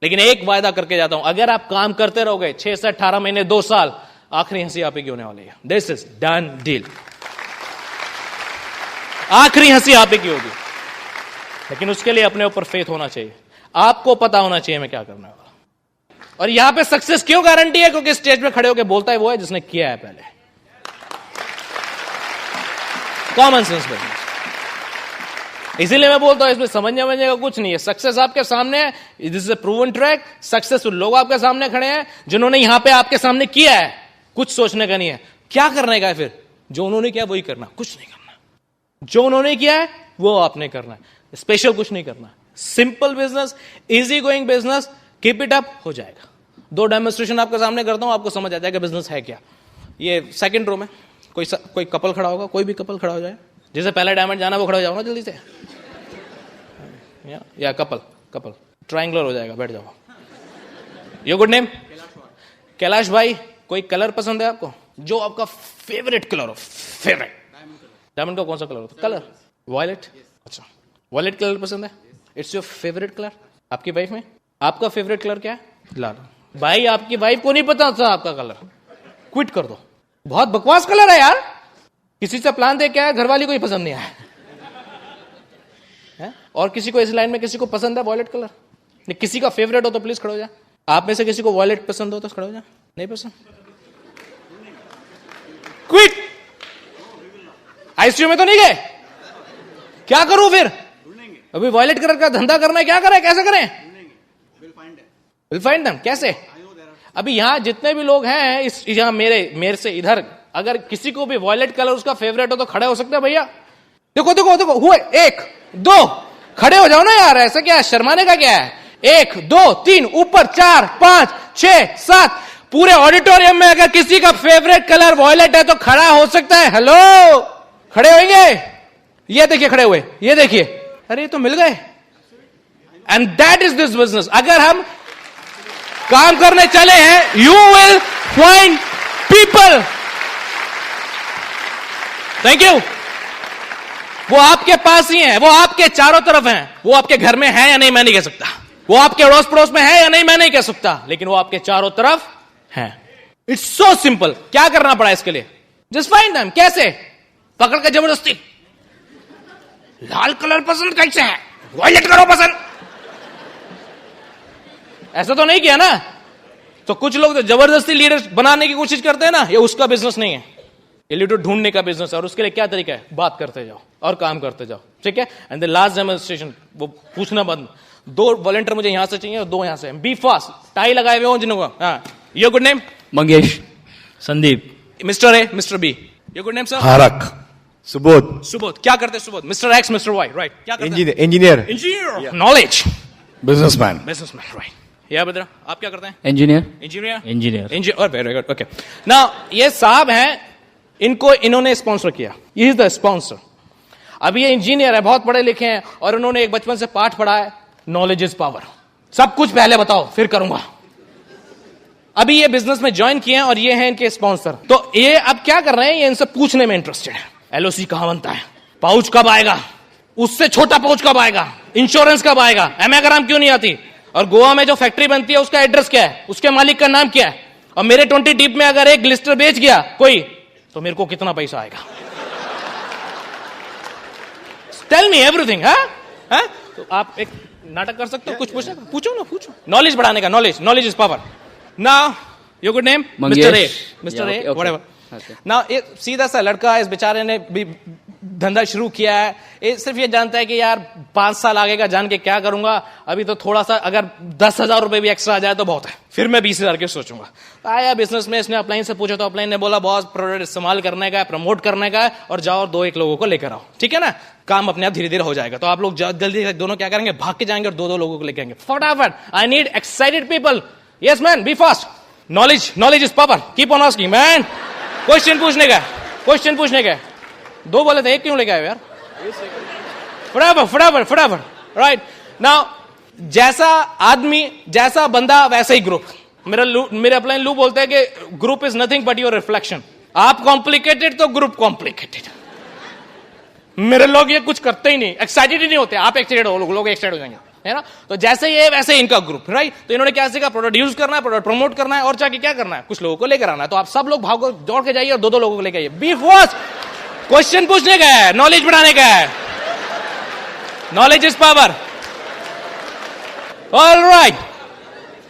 लेकिन एक वायदा करके जाता हूं, अगर आप काम करते रहोगे 6 से 18 महीने 2 साल, आखिरी हंसी आप ही की होने वाली है। This is done deal. आखिरी हंसी आप ही की होगी, लेकिन उसके लिए अपने ऊपर फेथ होना चाहिए। आपको पता होना चाहिए मैं क्या करने वाला। और यहां पे सक्सेस क्यों गारंटी है? क्योंकि स्टेज पे खड़े होकर बोलता है वो है जिसने किया है पहले। Common sense business. इसीलिए मैं बोलता हूं इसमें समझने का कुछ नहीं है। सक्सेस आपके सामने है, this is a proven track. Successful लोग आपके सामने खड़े हैं जिन्होंने यहां पे आपके सामने किया है। कुछ सोचने का नहीं है, क्या करने का है। फिर जो उन्होंने किया वही करना, कुछ नहीं करना। जो उन्होंने किया है वो आपने करना है, स्पेशल कुछ नहीं करना। Simple business, easy going business, keep it up, हो जाएगा। 2 डेमोन्स्ट्रेशन आपके सामने करता हूं, आपको समझ आ जाएगा बिजनेस है क्या। ये सेकंड रो में कोई कपल खड़ा होगा, कोई भी कपल खड़ा हो जाए, जिसे पहले डायमंड जाना वो खड़ा हो जाओ ना जल्दी से। या कपल ट्रायंगुलर हो जाएगा, बैठ जाओ। Your good name? कैलाश भाई। कोई कलर पसंद है आपको जो आपका फेवरेट कलर हो? फेवरेट डायमंड का कौन सा कलर होता? Colour violet. अच्छा, वॉयलेट कलर पसंद है, इट्स योर फेवरेट कलर। आपकी वाइफ में आपका फेवरेट कलर क्या है? लाल। भाई आपकी वाइफ को नहीं पता था आपका कलर, क्विट कर दो। बहुत बकवास कलर है यार। किसी से प्लान दे के आया, घरवाली को ही पसंद नहीं आया है? और किसी को इस लाइन में किसी को पसंद है वॉयलेट कलर? नहीं, किसी का फेवरेट हो तो प्लीज खड़ो जाए। आप में से किसी को वॉयलेट पसंद हो तो खड़ो जाए। नहीं पसंद, क्विट। आईसीयू में तो नहीं गए? क्या करूं फिर? अभी वॉयलेट कलर का धंधा करना है, क्या करें, कैसे करें? Will find them. कैसे? अभी यहां जितने भी लोग हैं इस यहां मेरे से इधर, अगर किसी को भी वॉयलेट कलर उसका फेवरेट हो तो खड़े हो सकते हैं भैया। देखो हुए 1 2, खड़े हो जाओ ना यार, ऐसा क्या शर्माने का क्या है? 1 2 3, ऊपर 4 5 6 7। पूरे ऑडिटोरियम में अगर किसी का फेवरेट कलर वॉयलेट है तो खड़ा हो सकता है। हेलो, खड़े होंगे? ये देखिए खड़े हुए, ये देखिए, अरे तो मिल गए। And that is this business. अगर हम काम करने चले हैं, you will find people. Thank you. वो आपके पास ही हैं, वो आपके चारों तरफ हैं। वो आपके घर में है या नहीं मैं नहीं कह सकता, वो आपके अड़ोस पड़ोस में है या नहीं मैं नहीं कह सकता, लेकिन वो आपके चारों तरफ हैं। It's so simple. क्या करना पड़ा इसके लिए? Just find them. कैसे? पकड़ के जबरदस्ती। लाल कलर पसंद कैसे है? वॉयलेट करो पसंद। ऐसा तो नहीं किया ना? तो कुछ लोग तो जबरदस्ती लीडर बनाने की कोशिश करते हैं ना, ये उसका बिजनेस नहीं है, ये लीडर ढूंढने का बिजनेस है। और उसके लिए क्या तरीका है? बात करते जाओ और काम करते जाओ, ठीक है। एंड द लास्ट डेमोन्स्ट्रेशन, वो पूछना बंद। 2 वॉलंटियर मुझे यहां से चाहिए और 2 यहां से। B fast. टाई लगाए हुए हो जिनको। हाँ, your good name? Mangesh. Sandeep. Mister A, mister B. Your good name sir? Harak. Subodh. क्या करते हैं Subodh? Mister X, mister Y, right. क्या करते हैं? इंजीनियर। नॉलेज। बिजनेसमैन। राइट। या बद्रा, आप क्या करते हैं? Engineer. Very good, okay. Now ये साहब हैं, इन्होंने स्पॉन्सर किया। ये इज द स्पॉन्सर। अभी ये इंजीनियर है, बहुत पढ़े लिखे हैं, और उन्होंने एक बचपन से पाठ पढ़ा है, नॉलेज इज पावर। सब कुछ पहले बताओ फिर करूंगा। अभी ये बिजनेस में ज्वाइन किए हैं और ये हैं इनके स्पॉन्सर। तो ये अब क्या कर रहे हैं, ये इनसे पूछने में इंटरेस्टेड है। एलओसी कहां बनता है, पाउच कब आएगा, उससे छोटा पाउच कब आएगा, इंश्योरेंस कब आएगा, एमेग्राम क्यों नहीं आती, और गोवा में जो फैक्ट्री बनती है उसका एड्रेस क्या है, उसके मालिक का नाम क्या है, और मेरे 20 टीप में अगर एक ग्लिस्टर बेच गया कोई तो मेरे को कितना पैसा आएगा। Tell me everything. हाँ, तो आप एक नाटक कर सकते हो, कुछ पूछो ना, पूछो। नॉलेज बढ़ाने का, knowledge is power. Now your good name? Mister A, mister A, whatever. ना सीधा सा लड़का इस बेचारे ने भी धंधा शुरू किया है. ये सिर्फ ये जानता है कि यार 5 साल आगे का जान के क्या करूंगा, अभी तो थोड़ा सा अगर 10,000 रुपए भी एक्स्ट्रा आ जाए तो बहुत है, फिर मैं 20,000 के सोचूंगा. आया बिजनेस में, इसने अपलाइन से पूछा तो अपलाइन ने बोला बॉस प्रोडक्ट इस्तेमाल करने का है, प्रमोट करने का है, और जाओ और 2-1 लोगों को लेकर आओ. ठीक है ना, काम अपने आप धीरे धीरे हो जाएगा. तो आप लोग जल्दी से दोनों क्या करेंगे, भाग के जाएंगे और 2-2 लोगों को लेकर आएंगे फटाफट. I need excited people. Yes man, be fast. Knowledge is power. Keep on asking man. Question पूछने का. 2 बोले थे, 1 क्यों लेके आए यार? फटाफट. राइट नाउ, जैसा आदमी जैसा बंदा वैसा ही ग्रुप. मेरे अपलाइन लू बोलते हैं कि group is nothing but your reflection. आप कॉम्प्लिकेटेड तो ग्रुप कॉम्प्लिकेटेड. मेरे लोग ये कुछ करते ही नहीं, एक्साइटेड ही नहीं होते. आप एक्साइटेड हो, लोग एक्साइटेड हो जाएंगे, है ना. तो जैसे ये वैसे ही इनका ग्रुप. राइट, तो इन्होंने क्या सीखा, प्रोडक्ट यूज करना है, प्रोडक्ट प्रमोट करना है, और जाके क्या करना है, कुछ लोगों को लेकर आना है. तो आप सब लोग भागो, दौड़ के जाइए और 2-2 लोगों को लेकर आइए. B fast. क्वेश्चन पूछने का है, नॉलेज बढ़ाने का है. Knowledge is power. ऑलराइट,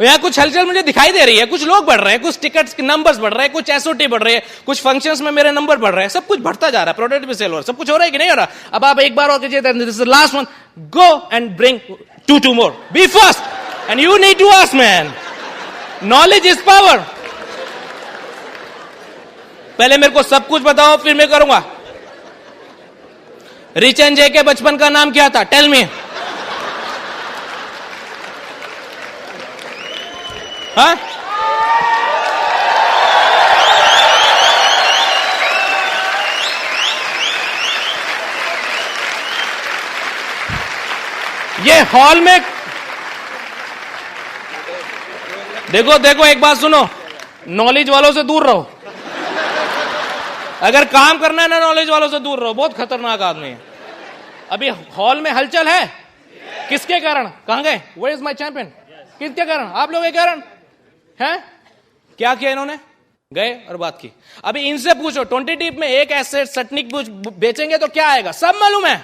यहां कुछ हलचल मुझे दिखाई दे रही है. कुछ लोग बढ़ रहे हैं, कुछ टिकट्स के नंबर्स बढ़ रहे हैं, कुछ एसओटी बढ़ रहे हैं, कुछ फंक्शंस में मेरे नंबर बढ़ रहे हैं. सब कुछ बढ़ता जा रहा है, प्रोडक्ट भी सेल हो रहा है, सब कुछ हो रहा है कि नहीं हो रहा. अब आप एक बार और कीजिए, this is last one. Go and bring 2 more. Be fast and you need to ask man. Knowledge is power. पहले मेरे को सब कुछ बताओ, फिर मैं करूंगा. रिचन जे के बचपन का नाम क्या था? Tell me. हाँ, ये हॉल में देखो एक बात सुनो, नॉलेज वालों से दूर रहो. अगर काम करना है ना, नॉलेज वालों से दूर रहो. बहुत खतरनाक आदमी है. अभी हॉल में हलचल है, किसके कारण? कहां गए? Where is my champion? किसके कारण? आप लोगों के कारण है. क्या किया इन्होंने? गए और बात की. अभी इनसे पूछो, 20 टीप में एक एसेट सटनिक बेचेंगे तो क्या आएगा, सब मालूम है.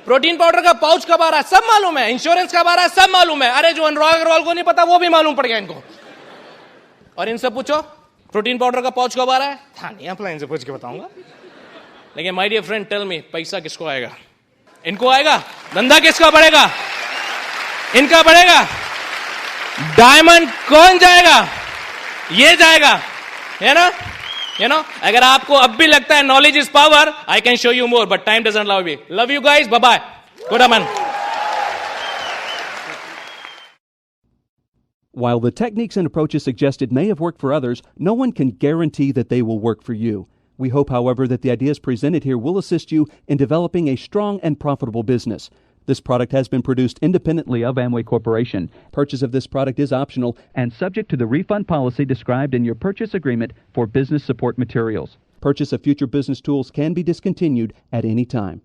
प्रोटीन पाउडर का पाउच कब आ रहा है, सब मालूम है. इंश्योरेंस कब आ रहा है, सब मालूम है. अरे जो अनुराग अग्रवाल को नहीं पता वो भी मालूम पड़ गया इनको. और इनसे पूछो प्रोटीन पाउडर का पाउच कब आ रहा है, हाँ नहीं अपना से पूछ के बताऊंगा. लेकिन my dear friend, tell me, पैसा किसको आएगा? इनको आएगा. धंधा किसका बढ़ेगा? इनका बढ़ेगा. डायमंड कौन जाएगा? ये जाएगा, है ना. यू नो, अगर आपको अब भी लगता है knowledge is power, I can show you more, but time doesn't allow me. Love you guys, bye bye, good अमन. While the techniques and approaches suggested may have worked for others, no one can guarantee that they will work for you. We hope, however, that the ideas presented here will assist you in developing a strong and profitable business. This product has been produced independently of Amway Corporation. Purchase of this product is optional and subject to the refund policy described in your purchase agreement for business support materials. Purchase of future business tools can be discontinued at any time.